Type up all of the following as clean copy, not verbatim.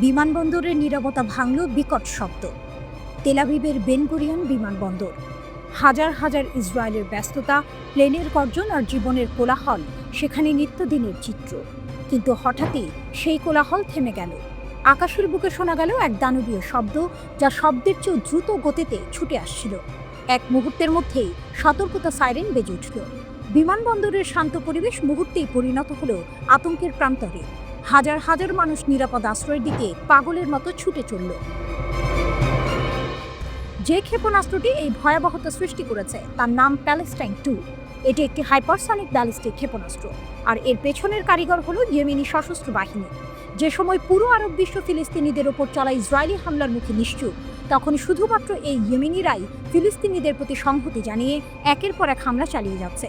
বিমানবন্দরের নীরবতা ভাঙল বিকট শব্দ। তেল আবিবের বেন গুরিয়ন বিমানবন্দর। হাজার হাজার ইসরায়েলের ব্যস্ততা, প্লেনের গর্জন আর জীবনের কোলাহল সেখানে নিত্যদিনের চিত্র। কিন্তু হঠাৎই সেই কোলাহল থেমে গেল। আকাশের বুকে শোনা গেল এক দানবীয় শব্দ, যা শব্দের চেয়েও দ্রুত গতিতে ছুটে আসছিল। এক মুহূর্তের মধ্যেই সতর্কতা সাইরেন বেজে উঠল। বিমানবন্দরের শান্ত পরিবেশ মুহূর্তেই পরিণত হলো আতঙ্কের প্রান্তরে। হাজার হাজার মানুষ নিরাপদ আশ্রয়ের দিকে পাগলের মতো ছুটে চলল। যে ক্ষেপণাস্ত্রটি এই ভয়াবহতা সৃষ্টি করেছে তার নাম প্যালেস্টাইন-2। এটি একটি হাইপারসনিক ব্যালিস্টিক ক্ষেপণাস্ত্র, আর এর পেছনের কারিগর হলো ইয়েমেনি সশস্ত্র বাহিনী। যে সময় পুরো আরব বিশ্ব ফিলিস্তিনিদের ওপর চলা ইসরায়েলি হামলার মুখে নিশ্চুপ, তখন শুধুমাত্র এই ইয়েমেনিরাই ফিলিস্তিনিদের প্রতি সংহতি জানিয়ে একের পর এক হামলা চালিয়ে যাচ্ছে।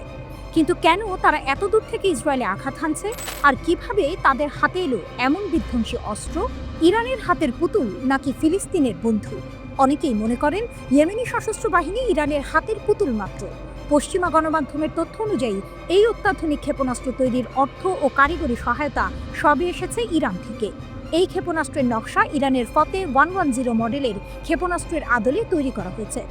কিন্তু কেন তারা এত দূর থেকে ইসরায়েলে আঘাত হানছে, আর কিভাবে তাদের হাতে এলো এমন বিধ্বংসী অস্ত্র? ইরানের হাতের পুতুল নাকি ফিলিস্তিনের বন্ধু? অনেকেই মনে করেন ইয়েমেনি সশস্ত্র বাহিনী ইরানের হাতের পুতুল মাত্র। পশ্চিমা গণমাধ্যমের তথ্য অনুযায়ী এই অত্যাধুনিক ক্ষেপণাস্ত্র তৈরির অর্থ ও কারিগরি সহায়তা সবই এসেছে ইরান থেকে। এই ক্ষেপণাস্ত্রের নকশা ইরানের ফতে 110 মডেলের ক্ষেপণাস্ত্রের আদলে তৈরি করা হয়েছে।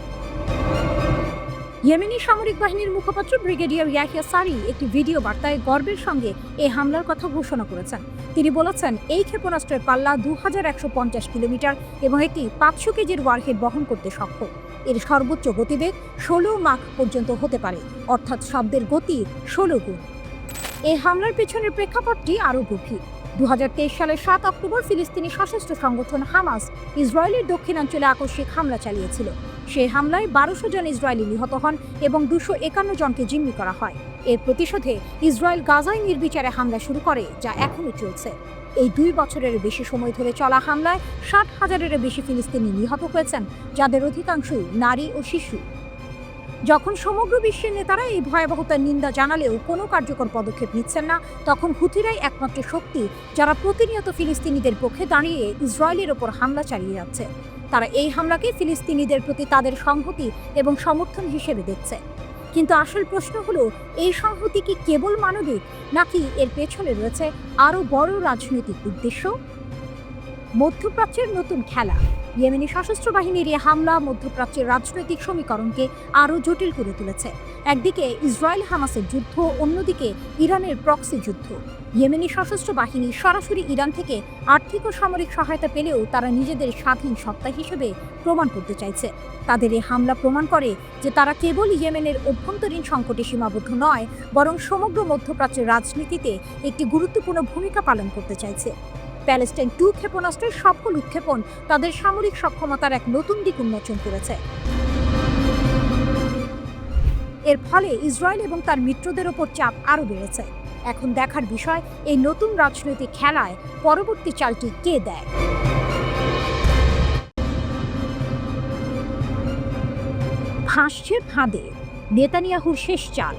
ইয়েমেনি সামরিক বাহিনীর মুখপাত্র ব্রিগেডিয়ার ইয়াহিয়া সারি একটি ভিডিও বার্তায় গর্বের সঙ্গে এই হামলার কথা ঘোষণা করেছেন। তিনি বলেছেন, এই ক্ষেপণাস্ত্রের পাল্লা 2150 কিলোমিটার এবং একটি 500 কেজির ওয়ারহেড বহন করতে সক্ষম। এর সর্বোচ্চ গতিবেগ 16 মাখ পর্যন্ত হতে পারে, অর্থাৎ শব্দের গতি 16 গুণ। এই হামলার পেছনের প্রেক্ষাপটটি আরও গভীর। 2023 সালের 7 অক্টোবর ফিলিস্তিনি সশস্ত্র সংগঠন হামাস ইসরায়েলের দক্ষিণাঞ্চলে আকস্মিক হামলা চালিয়েছিল। সেই হামলায় 1200 জন ইসরায়েলি নিহত হন এবং 251 জনকে জিম্মি করা হয়। এর প্রতিশোধে ইসরায়েল গাজায় নির্বিচারে হামলা শুরু করে, যা এখনও চলছে। এই 2 বছরের বেশি সময় ধরে চলা হামলায় 60,000-এরও বেশি ফিলিস্তিনি নিহত হয়েছেন, যাদের অধিকাংশই নারী ও শিশু। যখন সমগ্র বিশ্বের নেতারা এই ভয়াবহতার নিন্দা জানালেও কোনো কার্যকর পদক্ষেপ নিচ্ছেন না, তখন হুথিরাই একমাত্র শক্তি যারা প্রতিনিয়ত ফিলিস্তিনিদের পক্ষে দাঁড়িয়ে ইসরায়েলের ওপর হামলা চালিয়ে যাচ্ছে। তারা এই হামলাকে ফিলিস্তিনিদের প্রতি তাদের সংহতি এবং সমর্থন হিসেবে দেখছে। কিন্তু আসল প্রশ্ন হলো, এই সংহতি কি কেবল মানবিক, নাকি এর পেছনে রয়েছে আরও বড় রাজনৈতিক উদ্দেশ্য? মধ্যপ্রাচ্যের নতুন খেলা। ইয়েমেনি সশস্ত্র বাহিনীর এই হামলা মধ্যপ্রাচ্যের রাজনৈতিক সমীকরণকে আরও জটিল করে তুলেছে। একদিকে ইসরায়েল হামাসের যুদ্ধ, অন্যদিকে ইরানের প্রক্সি যুদ্ধ। ইয়েমেনি সশস্ত্র বাহিনী সরাসরি ইরান থেকে আর্থিক ও সামরিক সহায়তা পেলেও তারা নিজেদের স্বাধীন সত্তা হিসেবে প্রমাণ করতে চাইছে। তাদের এই হামলা প্রমাণ করে যে তারা কেবল ইয়েমেনের অভ্যন্তরীণ সংকটে সীমাবদ্ধ নয়, বরং সমগ্র মধ্যপ্রাচ্যের রাজনীতিতে একটি গুরুত্বপূর্ণ ভূমিকা পালন করতে চাইছে। প্যালেস্টাইন-2 ক্ষেপণাস্ত্রের সফল উৎক্ষেপণ তাদের সামরিক সক্ষমতার এক নতুন দিক উন্মোচন করেছে। এর ফলে ইসরায়েল এবং তার মিত্রদের ওপর চাপ আরও বেড়েছে। এখন দেখার বিষয়, এই নতুন রাজনৈতিক খেলায় পরবর্তী চালটি কে দেয়। ভাসছে ফাঁদে নেতানিয়াহুর শেষ চাল।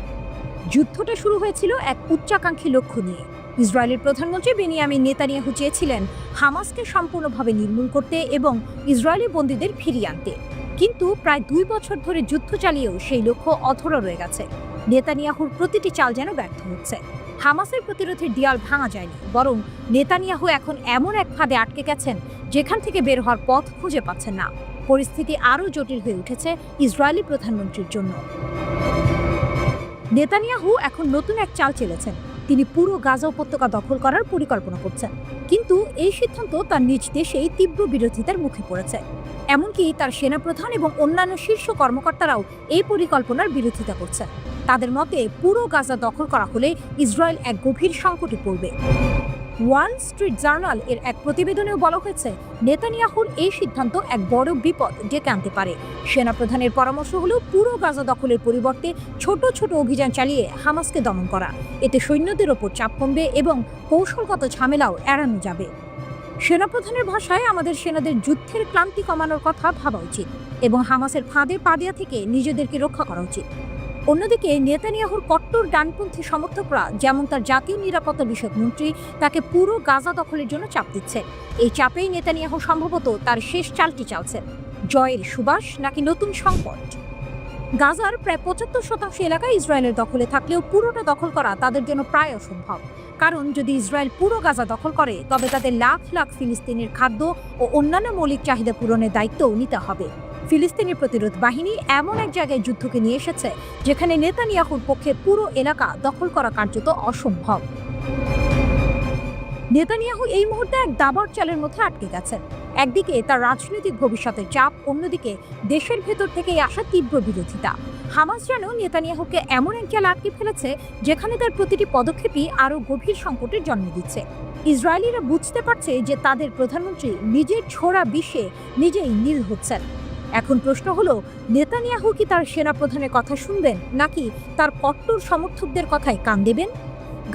যুদ্ধটা শুরু হয়েছিল এক উচ্চাকাঙ্ক্ষী লক্ষ্য নিয়ে। ইসরায়েলের প্রধানমন্ত্রী বেনিয়ামিন নেতানিয়াহু চেয়েছিলেন হামাসকে সম্পূর্ণভাবে নির্মূল করতে এবং ইসরায়েলি বন্দীদের ফিরিয়ে আনতে। কিন্তু প্রায় 2 বছর ধরে যুদ্ধ চালিয়েও সেই লক্ষ্য অধরা রয়ে গেছে। নেতানিয়াহুর প্রতিটি চাল যেন ব্যর্থ হচ্ছে। হামাসের প্রতিরোধের দেয়াল ভাঙা যায়নি, বরং নেতানিয়াহু এখন এমন এক ফাঁদে আটকে গেছেন যেখান থেকে বের হওয়ার পথ খুঁজে পাচ্ছেন না। পরিস্থিতি আরও জটিল হয়ে উঠেছে ইসরায়েলি প্রধানমন্ত্রীর জন্য। নেতানিয়াহু এখন নতুন এক চাল চেলেছেন। তিনি পুরো গাজা উপত্যকা দখল করার পরিকল্পনা করছেন, কিন্তু এই সিদ্ধান্ত তার নিজ দেশেই তীব্র বিরোধিতার মুখে পড়েছে। এমনকি তার সেনাপ্রধান এবং অন্যান্য শীর্ষ কর্মকর্তারাও এই পরিকল্পনার বিরোধিতা করছেন। তাদের মতে, পুরো গাজা দখল করা হলে ইসরায়েল এক গভীর সংকটে পড়বে। ওয়াল স্ট্রিট জার্নাল এর এক প্রতিবেদনেও বলা হয়েছে, নেতানিয়াহুর এই সিদ্ধান্ত এক বড় বিপদ ডেকে আনতে পারে। সেনাপ্রধানের পরামর্শ হলো পুরো গাজা দখলের পরিবর্তে ছোট ছোট অভিযান চালিয়ে হামাসকে দমন করা। এতে সৈন্যদের ওপর চাপ কমবে এবং কৌশলগত ঝামেলাও এড়ানো যাবে। সেনাপ্রধানের ভাষায়, আমাদের সেনাদের যুদ্ধের ক্লান্তি কমানোর কথা ভাবা উচিত এবং হামাসের ফাঁদে পা দেওয়া থেকে নিজেদেরকে রক্ষা করা উচিত। অন্যদিকে নেতানিয়াহুর কট্টর ডানপন্থী সমর্থকরা, যেমন তার জাতীয় নিরাপত্তা বিষয়ক মন্ত্রী, তাকে পুরো গাজা দখলের জন্য চাপ দিচ্ছে। এই চাপেই নেতানিয়াহু সম্ভবত তার শেষ চালটি চালছেন। জয়ের সুবাস নাকি নতুন সংকট? গাজার প্রায় ৭৫% এলাকা ইসরায়েলের দখলে থাকলেও পুরোটা দখল করা তাদের জন্য প্রায় অসম্ভব। কারণ যদি ইসরায়েল পুরো গাজা দখল করে তবে তাদের লাখ লাখ ফিলিস্তিনির খাদ্য ও অন্যান্য মৌলিক চাহিদা পূরণের দায়িত্বও নিতে হবে। ফিলিস্তিনি প্রতিরোধ বাহিনী এমন এক জায়গায় যুদ্ধকে নিয়ে এসেছে যেখানে নেতানিয়াহুর পক্ষে পুরো এলাকা দখল করা কার্যত অসম্ভব। নেতানিয়াহু এই মুহূর্তে এক দাবার চালের মধ্যে আটকে গেছেন। একদিকে তার রাজনৈতিক ভবিষ্যতের চাপ, অন্যদিকে দেশের ভেতর থেকে আসা তীব্র বিরোধিতা। হামাস যেন নেতানিয়াহুকে এমন এক জালে আটকে ফেলেছে যেখানে তার প্রতিটি পদক্ষেপই আরও গভীর সংকটের জন্ম দিচ্ছে। ইসরায়েলিরা বুঝতে পারছে যে তাদের প্রধানমন্ত্রী নিজের ছোড়া বিষে নিজেই নীল হচ্ছেন। এখন প্রশ্ন হলো, নেতানিয়াহু কি তার সেনাপ্রধানের কথা শুনবেন নাকি তার কট্টর সমর্থকদের কথায় কান দেবেন?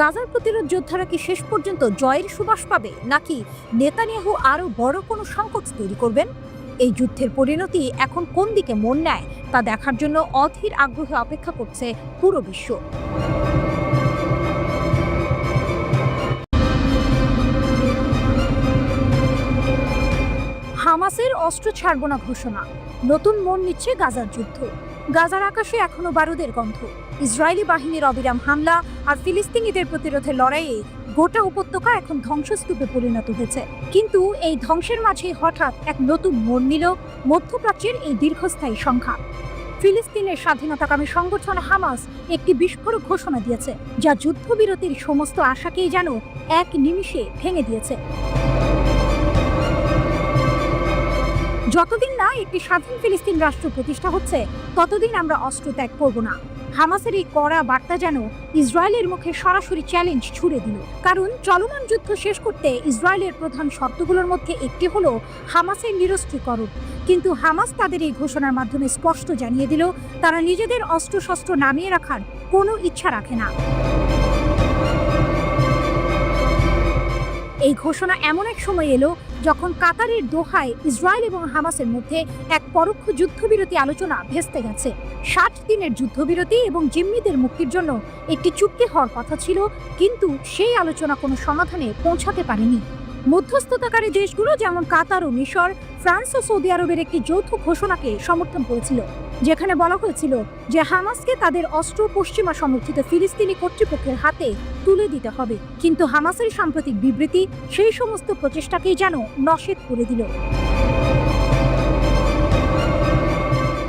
গাজার প্রতিরোধ যোদ্ধারা কি শেষ পর্যন্ত জয়ের সুবাস পাবে নাকি নেতানিয়াহু আরও বড় কোনো সংকট তৈরি করবেন? এই যুদ্ধের পরিণতি এখন কোন দিকে মন নেয় তা দেখার জন্য অধীর আগ্রহে অপেক্ষা করছে পুরো বিশ্ব। হামাসের অস্ত্র ছাড়ব না ঘোষণা, নতুন মন নিচ্ছে গাজার যুদ্ধ। গাজার আকাশে এখনো বারুদের গন্ধ। ইসরায়েলি বাহিনীর অবিরাম হামলা আর ফিলিস্তিনিদের প্রতিরোধের লড়াইয়ে গোটা উপত্যকা এখন ধ্বংসস্তূপে পরিণত হয়েছে। কিন্তু এই ধ্বংসের মাঝে হঠাৎ এক নতুন মোড় নিল মধ্যপ্রাচ্যের এই দীর্ঘস্থায়ী সংঘাত। ফিলিস্তিনের স্বাধীনতাকামী সংগঠন হামাস একটি বিস্ফোরক ঘোষণা দিয়েছে, যা যুদ্ধবিরতির সমস্ত আশাকেই যেন এক নিমিষে ভেঙে দিয়েছে। যতদিন না একটি স্বাধীন ফিলিস্তিন রাষ্ট্র প্রতিষ্ঠা হচ্ছে ততদিন আমরা অস্ত্র ত্যাগ করব না। হামাসের এই কড়া বার্তা যেন ইসরায়েলের মুখে সরাসরি চ্যালেঞ্জ ছুড়ে দিল। কারণ চলমান যুদ্ধ শেষ করতে ইসরায়েলের প্রধান শর্তগুলোর মধ্যে একটি হলো হামাসের নিরস্ত্রীকরণ। কিন্তু হামাস তাদের এই ঘোষণার মাধ্যমে স্পষ্ট জানিয়ে দিল তারা নিজেদের অস্ত্রশস্ত্র নামিয়ে রাখার কোনো ইচ্ছা রাখে না। এই ঘোষণা এমন এক সময় এলো যখন কাতারের দোহায় ইসরায়েল এবং হামাসের মধ্যে এক পরোক্ষ যুদ্ধবিরতি আলোচনা ভেস্তে গেছে। 60 দিনের যুদ্ধবিরতি এবং জিম্মিদের মুক্তির জন্য একটি চুক্তি হওয়ার কথা ছিল, কিন্তু সেই আলোচনা কোনো সমাধানে পৌঁছাতে পারেনি। মধ্যস্থতাকারী দেশগুলো যেমন কাতার ও মিশর, ফ্রান্স ও সৌদি আরবের একটি যৌথ ঘোষণাকে সমর্থন করেছিল, যেখানে বলা হয়েছিল যে হামাসকে তাদের অস্ত্র পশ্চিমা সমর্থিত ফিলিস্তিনি কর্তৃপক্ষের হাতে তুলে দিতে হবে। কিন্তু হামাসের সাম্প্রতিক বিবৃতি সেই সমস্ত প্রচেষ্টাকেই যেন নস্যাৎ করে দিল।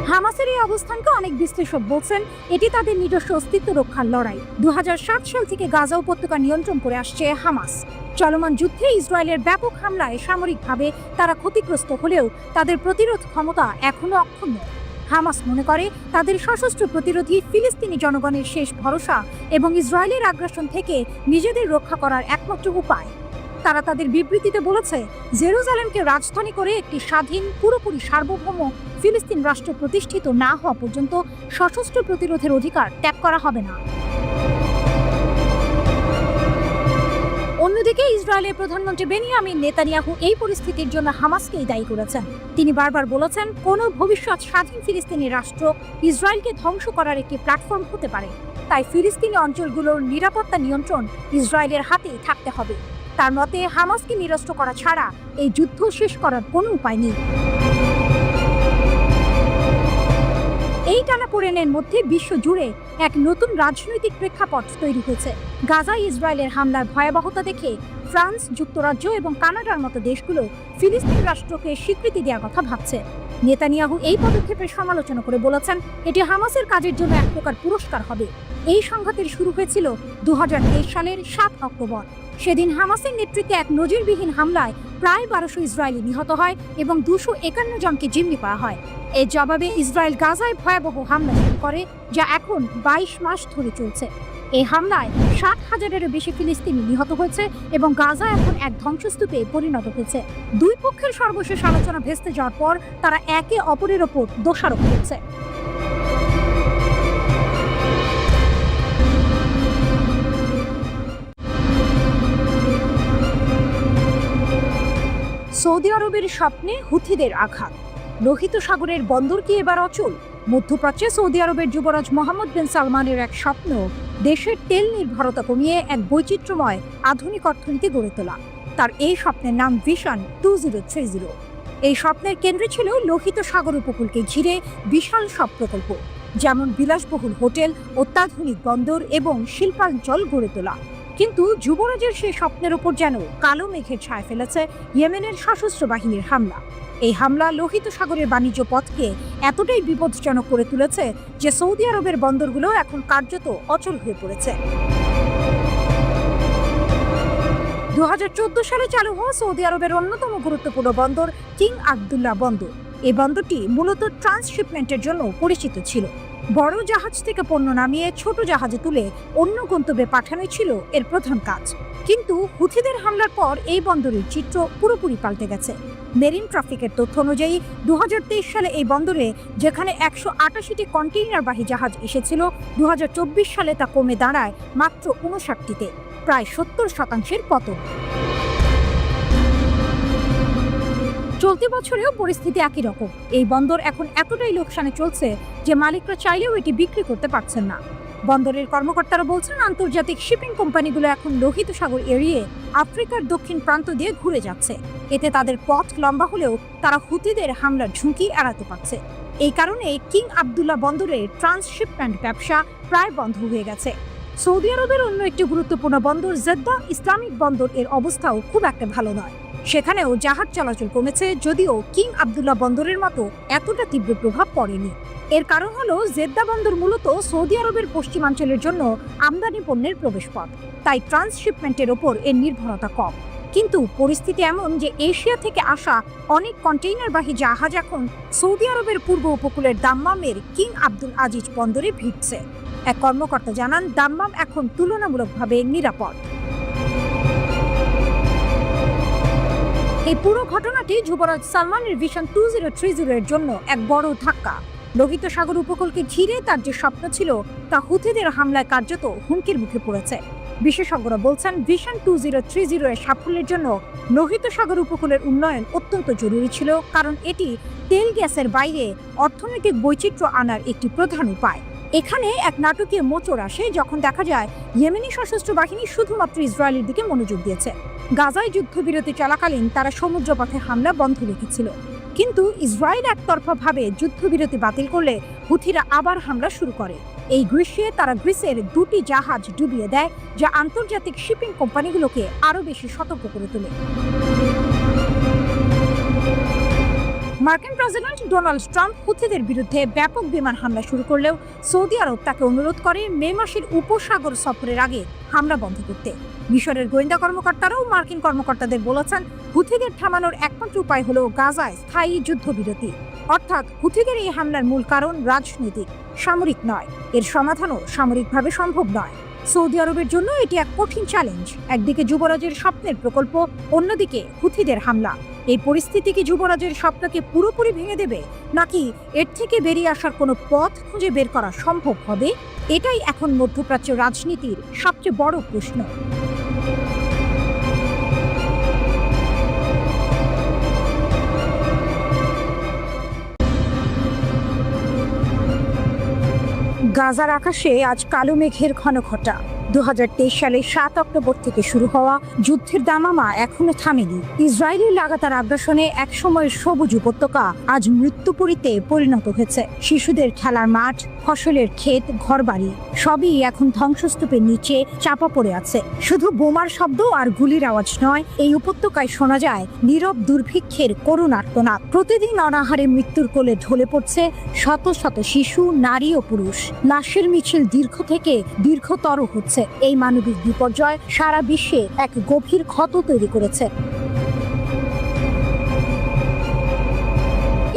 হামাসের এই অবস্থানকে অনেক বিশ্লেষক বলছেন এটি তাদের নিজস্ব অস্তিত্ব রক্ষার লড়াই। 2007 সাল থেকে গাজা উপত্যকা নিয়ন্ত্রণ করে আসছে হামাস। চলমান যুদ্ধে ইসরায়েলের ব্যাপক হামলায় সামরিকভাবে তারা ক্ষতিগ্রস্ত হলেও তাদের প্রতিরোধ ক্ষমতা এখনো অক্ষুণ্ণ। হামাস মনে করে তাদের সশস্ত্র প্রতিরোধী ফিলিস্তিনি জনগণের শেষ ভরসা এবং ইসরায়েলের আগ্রাসন থেকে নিজেদের রক্ষা করার একমাত্র উপায়। তারা তাদের বিবৃতিতে বলেছে, জেরুজালেমকে রাজধানী করে একটি স্বাধীন, পুরোপুরি সার্বভৌম ফিলিস্তিন রাষ্ট্র প্রতিষ্ঠিত না হওয়া পর্যন্ত সশস্ত্র প্রতিরোধের অধিকার ত্যাগ করা হবে না। অন্যদিকে ইসরায়েলের প্রধানমন্ত্রী বেনিয়ামিন নেতানিয়াহু এই পরিস্থিতির জন্য হামাসকেই দায়ী করেছেন। তিনি বারবার বলেছেন, কোনো ভবিষ্যৎ স্বাধীন ফিলিস্তিনি রাষ্ট্র ইসরায়েলকে ধ্বংস করার একটি প্ল্যাটফর্ম হতে পারে। তাই ফিলিস্তিনি অঞ্চলগুলোর নিরাপত্তা নিয়ন্ত্রণ ইসরায়েলের হাতেই থাকতে হবে। তার মতে হামাসকে নিরস্ত্র করা ছাড়া এই যুদ্ধ শেষ করার কোনো উপায় নেই। এই টানাপোড়েনের মধ্যে বিশ্ব জুড়ে এক নতুন রাজনৈতিক প্রেক্ষাপট তৈরি হয়েছে। গাজায় ইসরায়েলের হামলার ভয়াবহতা দেখে ফ্রান্স, যুক্তরাজ্য এবং কানাডার মতো দেশগুলো ফিলিস্তিন রাষ্ট্রকে স্বীকৃতি দেওয়ার কথা ভাবছে। নেতানিয়াহু এই পদক্ষেপের সমালোচনা করে বলেছেন, এটি হামাসের কাজের জন্য এক প্রকার পুরস্কার হবে। এই সংঘাতের শুরু হয়েছিল 2023 সালের 7 অক্টোবর। সেদিন হামাসের নেতৃত্বে এক নজিরবিহীন হামলায় প্রায় 1200 ইসরায়েলি নিহত হয় এবং 251 জনকে জিম্মি করা হয়। এর জবাবে ইসরায়েল গাজায় ভয়াবহ হামলা শুরু করে, যা এখন 22 মাস ধরে চলছে। এই হামলায় 60,000-এরও বেশি ফিলিস্তিনি নিহত হয়েছে এবং গাজা এখন এক ধ্বংসস্তূপে পরিণত হয়েছে। দুই পক্ষের সর্বশেষ আলোচনা ভেস্তে যাওয়ার পর তারা একে অপরের ওপর দোষারোপ করছে। সৌদি আরবের স্বপ্নে হুথিদের আঘাত, লোহিত সাগরের বন্দর কি এবার অচল? মধ্যপ্রাচ্যে সৌদি আরবের যুবরাজ মোহাম্মদ বিন সালমানের এক স্বপ্ন দেশের তেল নির্ভরতা কমিয়ে এক বৈচিত্র্যময় আধুনিক অর্থনীতি গড়ে তোলা। তার এই স্বপ্নের নাম ভিশন 2030। এই স্বপ্নের কেন্দ্রে ছিল লোহিত সাগর উপকূলকে ঘিরে বিশাল সব প্রকল্প। যেমন বিলাসবহুল হোটেল, অত্যাধুনিক বন্দর এবং শিল্পাঞ্চল গড়ে তোলা। কিন্তু যুবরাজের সেই স্বপ্নের উপর যেন কালো মেঘের ছায়া ফেলেছে ইয়েমেনের সশস্ত্র বাহিনীর হামলা। এই হামলা লোহিত সাগরের বাণিজ্য পথকে এতটাই বিপজ্জনক করে তুলেছে যে সৌদি আরবের বন্দরগুলো এখন কার্যত অচল হয়ে পড়েছে। 2014 সালে চালু হওয়া সৌদি আরবের অন্যতম গুরুত্বপূর্ণ বন্দর কিং আবদুল্লাহ বন্দর। এই বন্দরটি মূলত ট্রান্সশিপমেন্টের জন্য পরিচিত ছিল। বড় জাহাজ থেকে পণ্য নামিয়ে ছোট জাহাজে তুলে অন্য গন্তব্যে পাঠানোই ছিল এর প্রধান কাজ। কিন্তু হুথিদের হামলার পর এই বন্দরের চিত্র পুরোপুরি পাল্টে গেছে। মেরিন ট্রাফিকের তথ্য অনুযায়ী 2023 সালে এই বন্দরে যেখানে 188টি কন্টেইনারবাহী জাহাজ এসেছিল, 2024 সালে তা কমে দাঁড়ায় মাত্র 59টিতে, প্রায় 70% পতন। চলতি বছরেও পরিস্থিতি একই রকম। এই বন্দর এখন এতটাই লোকসানে চলছে যে মালিকরা চাইলেও এটি বিক্রি করতে পারছেন না। বন্দরের কর্মকর্তারা বলছেন, আন্তর্জাতিক শিপিং কোম্পানিগুলো এখন লোহিত সাগর এড়িয়ে আফ্রিকার দক্ষিণ প্রান্ত দিয়ে ঘুরে যাচ্ছে। এতে তাদের পথ লম্বা হলেও তারা হুথিদের হামলার ঝুঁকি এড়াতে পারছে। এই কারণে কিং আবদুল্লাহ বন্দরের ট্রান্সশিপমেন্ট ব্যবসা প্রায় বন্ধ হয়ে গেছে। সৌদি আরবের অন্য একটি গুরুত্বপূর্ণ বন্দর জেদ্দা ইসলামিক বন্দর এর অবস্থাও খুব একটা ভালো নয়। সেখানেও জাহাজ চলাচল কমেছে, যদিও কিং আবদুল্লাহ বন্দরের মতো এতটা তীব্র প্রভাব পড়েনি। এর কারণ হলো জেদ্দা বন্দর মূলত সৌদি আরবের পশ্চিমাঞ্চলের জন্য আমদানি পণ্যের প্রবেশপথ, তাই ট্রান্সশিপমেন্টের ওপর এর নির্ভরতা কম। কিন্তু পরিস্থিতি এমন যে এশিয়া থেকে আসা অনেক কন্টেইনারবাহী জাহাজ এখন সৌদি আরবের পূর্ব উপকূলের দাম্মামের কিং আব্দুল আজিজ বন্দরে ভিড়ছে। এক কর্মকর্তা জানান, দাম্মাম এখন তুলনামূলকভাবে নিরাপদ। এই পুরো ঘটনাটি যুবরাজ সালমানের ভিশন 2030 এর জন্য এক বড় ধাক্কা। লোহিত সাগর উপকূলকে ঘিরে তার যে স্বপ্ন ছিল তা হুথিদের হামলায় কার্যত হুমকির মুখে পড়েছে। বিশেষজ্ঞরা বলছেন, ভিশন 2030 এর সাফল্যের জন্য লোহিত সাগর উপকূলের উন্নয়ন অত্যন্ত জরুরি ছিল, কারণ এটি তেল গ্যাসের বাইরে অর্থনৈতিক বৈচিত্র্য আনার একটি প্রধান উপায়। এখানে এক নাটকীয় মোচড় আসে যখন দেখা যায় ইয়েমেনি সশস্ত্র বাহিনী শুধুমাত্র ইসরায়েলের দিকে মনোযোগ দিয়েছে। গাজায় যুদ্ধবিরতি চলাকালীন তারা সমুদ্রপথে হামলা বন্ধ রেখেছিল, কিন্তু ইসরায়েল একতরফাভাবে যুদ্ধবিরতি বাতিল করলে হুথিরা আবার হামলা শুরু করে। এই গ্রীষ্মে তারা গ্রিসের 2টি জাহাজ ডুবিয়ে দেয়, যা আন্তর্জাতিক শিপিং কোম্পানিগুলোকে আরও বেশি সতর্ক করে তোলে। মার্কিন প্রেসিডেন্ট ডোনাল্ড ট্রাম্প হুথিদের বিরুদ্ধে ব্যাপক বিমান হামলা শুরু করলেও সৌদি আরব তাকে অনুরোধ করে মে মাসের উপসাগর সফরের আগে হামলা বন্ধ করতে। মিশরের গোয়েন্দা কর্মকর্তারাও মার্কিন কর্মকর্তাদের বলেছেন, হুথিদের থামানোর একমাত্র উপায় হলো গাজায় স্থায়ী যুদ্ধবিরতি। অর্থাৎ হুথিদের এই হামলার মূল কারণ রাজনৈতিক, সামরিক নয়। এর সমাধানও সামরিকভাবে সম্ভব নয়। সৌদি আরবের জন্য এটি এক কঠিন চ্যালেঞ্জ। একদিকে যুবরাজের স্বপ্নের প্রকল্প, অন্যদিকে হুথিদের হামলা। এই পরিস্থিতি কি যুবরাজের স্বপ্নকে পুরোপুরি ভেঙে দেবে, নাকি এর থেকে বেরিয়ে আসার কোনো পথ খুঁজে বের করা সম্ভব হবে? এটাই এখন মধ্যপ্রাচ্য রাজনীতির সবচেয়ে বড় প্রশ্ন। গাজার আকাশে আজ কালো মেঘের ঘনঘটা। 2023 সালের 7 অক্টোবর থেকে শুরু হওয়া যুদ্ধের দামামা এখনো থামেনি। ইসরায়েলের লাগাতার আগ্রাসনে একসময়ের সবুজ উপত্যকা আজ মৃত্যুপুরীতে পরিণত হয়েছে। শিশুদের খেলার মাঠ, ফসলের ক্ষেত, ঘরবাড়ি সবই এখন ধ্বংসস্তূপের নিচে চাপা পড়ে আছে। শুধু বোমার শব্দ আর গুলির আওয়াজ নয়, এই উপত্যকায় শোনা যায় নীরব দুর্ভিক্ষের করুণ আর্তনাদ। প্রতিদিন অনাহারে মৃত্যুর কোলে ঢলে পড়ছে শত শত শিশু, নারী ও পুরুষ। লাশের মিছিল দীর্ঘ থেকে দীর্ঘতর হচ্ছে। এই মানবিক বিপর্যয় সারা বিশ্বে এক গভীর ক্ষত তৈরি করেছে।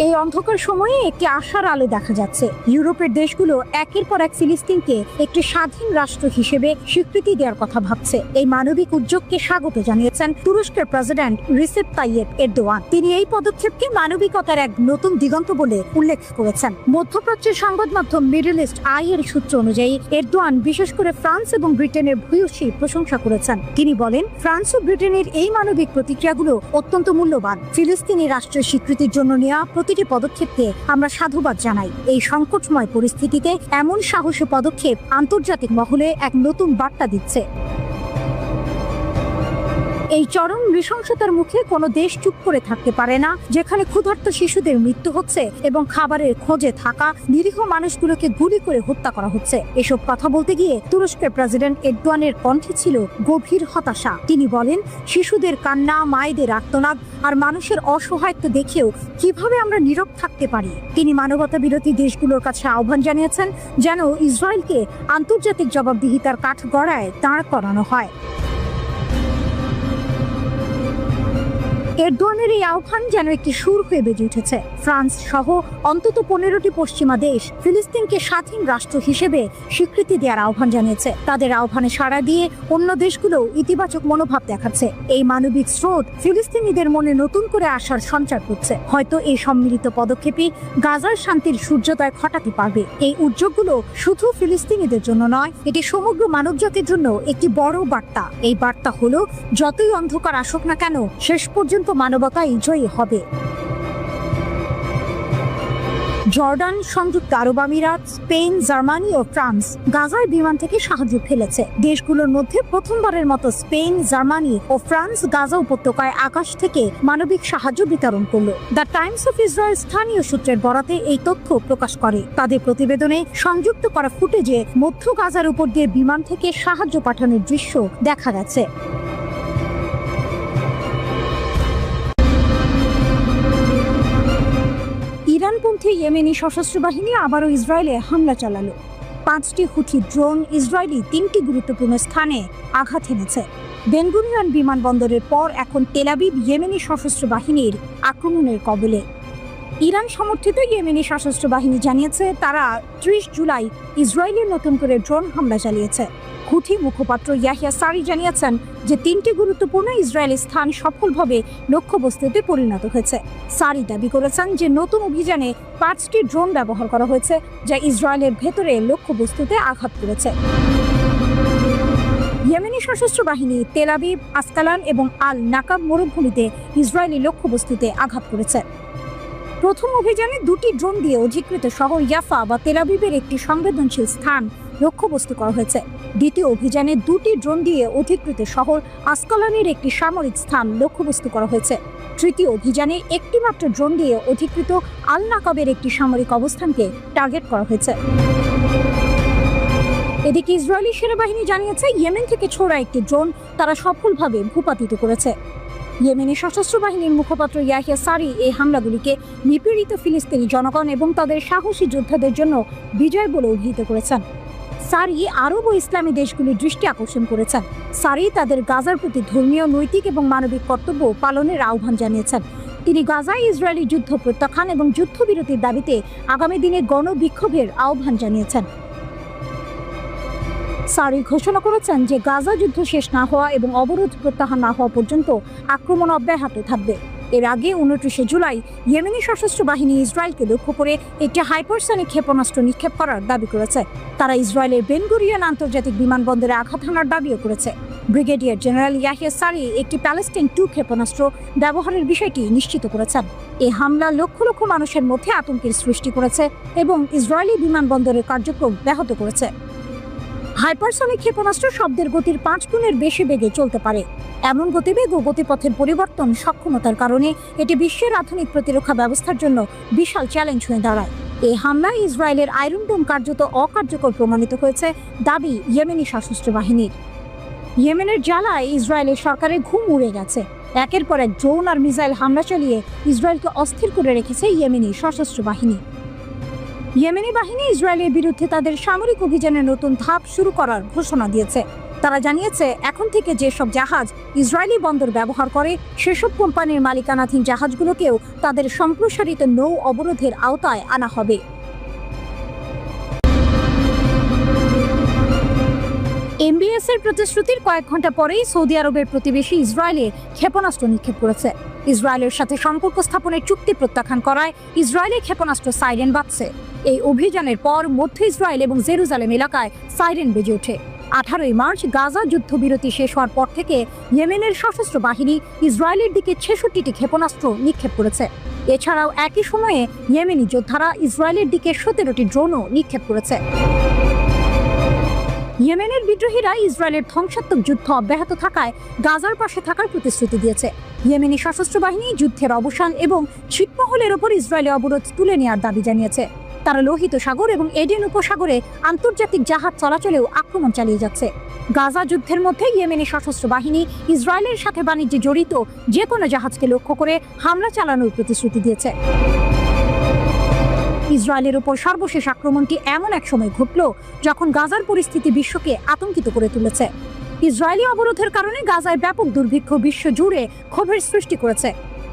এই অন্ধকার সময়ে একটি আশার আলো দেখা যাচ্ছে। ইউরোপের দেশগুলো একের পর এক ফিলিস্তিনকে একটি স্বাধীন রাষ্ট্র হিসেবে স্বীকৃতি দেওয়ার কথা ভাবছে। এই মানবিক উদ্যোগকে স্বাগত জানিয়েছেন তুরস্কের প্রেসিডেন্ট রিসেপ তাইয়েপ এরদোয়ান। তিনি এই পদক্ষেপকে মানবিকতার এক নতুন দিগন্ত বলে উল্লেখ করেছেন। মধ্যপ্রাচ্যের সংবাদ মাধ্যম মিডল ইস্ট আই এর সূত্র অনুযায়ী এরদোয়ান বিশেষ করে ফ্রান্স এবং ব্রিটেনের ভূয়সী প্রশংসা করেছেন। তিনি বলেন, ফ্রান্স ও ব্রিটেনের এই মানবিক প্রতিক্রিয়াগুলো অত্যন্ত মূল্যবান। ফিলিস্তিনি রাষ্ট্রের স্বীকৃতির জন্য নেওয়া প্রতিটি পদক্ষেপকে আমরা সাধুবাদ জানাই। এই সংকটময় পরিস্থিতিতে এমন সাহসী পদক্ষেপ আন্তর্জাতিক মহলে এক নতুন বার্তা দিচ্ছে। এই চরম নৃশংসতার মুখে কোনো দেশ চুপ করে থাকতে পারে না, যেখানে ক্ষুধার্ত শিশুদের মৃত্যু হচ্ছে এবং খাবারের খোঁজে থাকা নিরীহ মানুষগুলোকে গুলি করে হত্যা করা হচ্ছে। এসব কথা বলতে গিয়ে তুরস্কের প্রেসিডেন্ট এরদোয়ানের কণ্ঠে ছিল গভীর হতাশা। তিনি বলেন, শিশুদের কান্না, মায়েদের আর্তনাদ আর মানুষের অসহায়ত্ব দেখেও কিভাবে আমরা নীরব থাকতে পারি। তিনি মানবতা বিরোধী দেশগুলোর কাছে আহ্বান জানিয়েছেন যেন ইসরায়েলকে আন্তর্জাতিক জবাবদিহিতার কাঠগড়ায় দাঁড় করানো হয়। এরদোয়ানের এই আহ্বান যেন একটি সুর হয়ে বেজে উঠেছে। ফ্রান্স সহ অন্তত 15টি পশ্চিমা দেশ ফিলিস্তিনকে স্বাধীন রাষ্ট্র হিসেবে স্বীকৃতি দেওয়ার আহ্বান জানিয়েছে। তাদের আহ্বানে সাড়া দিয়ে অন্য দেশগুলো ইতিবাচক মনোভাব দেখাচ্ছে। এই মানবিক স্রোত ফিলিস্তিনিদের মনে নতুন করে আশার সঞ্চার করছে। হয়তো এই সম্মিলিত পদক্ষেপই গাজার শান্তির সূর্যোদয় ঘটাতে পারবে। এই উদ্যোগগুলো শুধু ফিলিস্তিনিদের জন্য নয়, এটি সমগ্র মানবজাতির জন্য একটি বড় বার্তা। এই বার্তা হলো, যতই অন্ধকার আসুক না কেন, শেষ পর্যন্ত মানবতাই জয়ী হবে। জর্ডান, সংযুক্ত আরব আমিরাত, স্পেন, জার্মানি ও ফ্রান্স গাজার বিমান থেকে সাহায্য ফেলেছে। দেশগুলোর মধ্যে প্রথমবারের মতো স্পেন, জার্মানি ও ফ্রান্স গাজা উপত্যকায় আকাশ থেকে মানবিক সাহায্য বিতরণ করল। দ্য টাইমস অফ ইসরায়েল স্থানীয় সূত্রের বরাতে এই তথ্য প্রকাশ করে। তাদের প্রতিবেদনে সংযুক্ত করা ফুটেজে মধ্য গাজার উপর দিয়ে বিমান থেকে সাহায্য পাঠানোর দৃশ্য দেখা গেছে। ইরানপন্থী ইয়েমেনি সশস্ত্র বাহিনী আবারও ইসরায়েলে হামলা চালালো। 5টি হুথি ড্রোন ইসরায়েলি 3টি গুরুত্বপূর্ণ স্থানে আঘাত এনেছে। বেন গুরিয়ন বিমানবন্দরের পর এখন তেল আবিব ইয়েমেনি সশস্ত্র বাহিনীর আক্রমণের কবলে। ইরান সমর্থিত ইয়েমেনি সশস্ত্র বাহিনী জানিয়েছে তারা 30 জুলাই ইসরায়েলের নতুন করে ড্রোন হামলা চালিয়েছে। হুথি মুখপাত্র ইয়াহিয়া সারি জানিয়েছেন যে 3টি গুরুত্বপূর্ণ ইসরায়েলি স্থান সফলভাবে লক্ষ্যবস্তুতে পরিণত হয়েছে। সারি দাবি করেছেন যে নতুন অভিযানে 5টি ড্রোন ব্যবহার করা হয়েছে, যা ইসরায়েলের ভেতরে লক্ষ্যবস্তুতে আঘাত করেছে। ইয়েমেনি সশস্ত্র বাহিনী তেল আবিব, আসকালান এবং আল নাকাব মরুভূমিতে ইসরায়েলি লক্ষ্যবস্তুতে আঘাত করেছে। প্রথম অভিযানে 2টি ড্রোন দিয়ে অধিকৃত শহর ইয়াফা বা তেল আবিবের একটি সংবেদনশীল স্থান লক্ষ্যবস্তু করা হয়েছে। দ্বিতীয় অভিযানে 2টি ড্রোন দিয়ে অধিকৃত শহর আসকালানের একটি সামরিক স্থান লক্ষ্যবস্তু করা হয়েছে। তৃতীয় অভিযানে একটি মাত্র ড্রোন দিয়ে অধিকৃত আল নাকাবের একটি সামরিক অবস্থানকে টার্গেট করা হয়েছে। এদিকে ইসরায়েলি সেনাবাহিনী জানিয়েছে ইয়েমেন থেকে ছোড়া একটি ড্রোন তারা সফলভাবে ভূপাতিত করেছে। ইয়েমেনি সশস্ত্র বাহিনীর মুখপাত্র ইয়াহিয়া সারি এই হামলাগুলিকে নিপীড়িত ফিলিস্তিনি জনগণ এবং তাদের সাহসী যোদ্ধাদের জন্য বিজয় বলে অভিহিত করেছেন। সারি আরব ও ইসলামী দেশগুলির দৃষ্টি আকর্ষণ করেছেন। সারি তাদের গাজার প্রতি ধর্মীয়, নৈতিক এবং মানবিক কর্তব্য পালনের আহ্বান জানিয়েছেন। তিনি গাজায় ইসরায়েলি যুদ্ধ প্রত্যাখ্যান এবং যুদ্ধবিরতির দাবিতে আগামী দিনে গণবিক্ষোভের আহ্বান জানিয়েছেন। সারি ঘোষণা করেছেন যে গাজা যুদ্ধ শেষ না হওয়া এবং অবরোধ প্রত্যাহার না হওয়া পর্যন্ত আক্রমণ অব্যাহত থাকবে। এর আগে 29 জুলাই ইয়েমেনি সশস্ত্র বাহিনী ইসরায়েলকে লক্ষ্য করে একটি হাইপারসনিক ক্ষেপণাস্ত্র নিক্ষেপ করার দাবি করেছে। তারা ইসরায়েলের বেন গুরিয়ন আন্তর্জাতিক বিমানবন্দরে আঘাত হানার দাবিও করেছে। ব্রিগেডিয়ার জেনারেল ইয়াহিয়া সারি একটি প্যালেস্টাইন 2 ক্ষেপণাস্ত্র ব্যবহারের বিষয়টি নিশ্চিত করেছেন। এই হামলা লক্ষ লক্ষ মানুষের মধ্যে আতঙ্কের সৃষ্টি করেছে এবং ইসরায়েলি বিমানবন্দরের কার্যক্রম ব্যাহত করেছে। হাইপারসনিক ক্ষেপণাস্ত্র শব্দের গতির 5 গুণের বেশি বেগে চলতে পারে। এমন গতিবেগ ও গতিপথের পরিবর্তন সক্ষমতার কারণে এটি বিশ্বের আধুনিক প্রতিরক্ষা ব্যবস্থার জন্য বিশাল চ্যালেঞ্জ হয়ে দাঁড়ায়। এই হামলায় ইসরায়েলের আয়রন ডোম কার্যত অকার্যকর প্রমাণিত হয়েছে দাবি ইয়েমেনি সশস্ত্র বাহিনীর। ইয়েমেনের জ্বালায় ইসরায়েলের সরকারের ঘুম উড়ে গেছে। একের পর এক ড্রোন আর মিসাইল হামলা চালিয়ে ইসরায়েলকে অস্থির করে রেখেছে ইয়েমেনি সশস্ত্র বাহিনী। ইয়েমেনি বাহিনী ইসরায়েলের বিরুদ্ধে তাদের সামরিক অভিযানের নতুন ধাপ শুরু করার ঘোষণা দিয়েছে। তারা জানিয়েছে এখন থেকে যেসব জাহাজ ইসরায়েলি বন্দর ব্যবহার করে সেসব কোম্পানির মালিকানাধীন জাহাজগুলোকেও তাদের সম্প্রসারিত নৌ অবরোধের আওতায় আনা হবে। এমবিএস এর প্রতিশ্রুতির কয়েক ঘন্টা পরেই সৌদি আরবের প্রতিবেশী ইসরায়েলে ক্ষেপণাস্ত্র নিক্ষেপ করেছে। ইসরায়েলের সাথে সম্পর্ক স্থাপনের চুক্তি প্রত্যাখ্যান করায় ইসরায়েলি ক্ষেপণাস্ত্র সাইরেন বাজছে। এই অভিযানের পর মধ্য ইসরায়েল এবং জেরুজালেম এলাকায় সাইরেন বেজে ওঠে। 18 মার্চ গাজা যুদ্ধবিরতি শেষ হওয়ার পর থেকে ইয়েমেনের সশস্ত্র বাহিনী ইসরায়েলের দিকে 66টি ক্ষেপণাস্ত্র নিক্ষেপ করেছে। এছাড়াও একই সময়ে ইয়েমেনি যোদ্ধারা ইসরায়েলের দিকে 17টি ড্রোনও নিক্ষেপ করেছে। ইয়েমেনের বিদ্রোহীরা ইসরায়েলের ধ্বংসাত্মক যুদ্ধ অব্যাহত থাকায় গাজার পাশে থাকার প্রতিশ্রুতি দিয়েছে। ইয়েমেনি সশস্ত্র বাহিনী যুদ্ধের অবসান এবং ছিটমহলের ওপর ইসরায়েলি অবরোধ তুলে নেওয়ার দাবি জানিয়েছে। তারা লোহিত সাগর এবং এডেন উপসাগরে আন্তর্জাতিক জাহাজ চলাচলেও আক্রমণ চালিয়ে যাচ্ছে। গাজা যুদ্ধের মধ্যে ইয়েমেনি সশস্ত্র বাহিনী ইসরায়েলের সাথে বাণিজ্যে জড়িত যে কোনো জাহাজকে লক্ষ্য করে হামলা চালানোর প্রতিশ্রুতি দিয়েছে। ইসরায়েলের উপর সর্বশেষ আক্রমণটি এমন এক সময় ঘটল যখন গাজার পরিস্থিতি বিশ্বকে আতঙ্কিত করে তুলেছে। ইসরায়েলি অবরোধের কারণে গাজায় ব্যাপক দুর্ভিক্ষ বিশ্ব জুড়ে ক্ষোভের সৃষ্টি করেছে।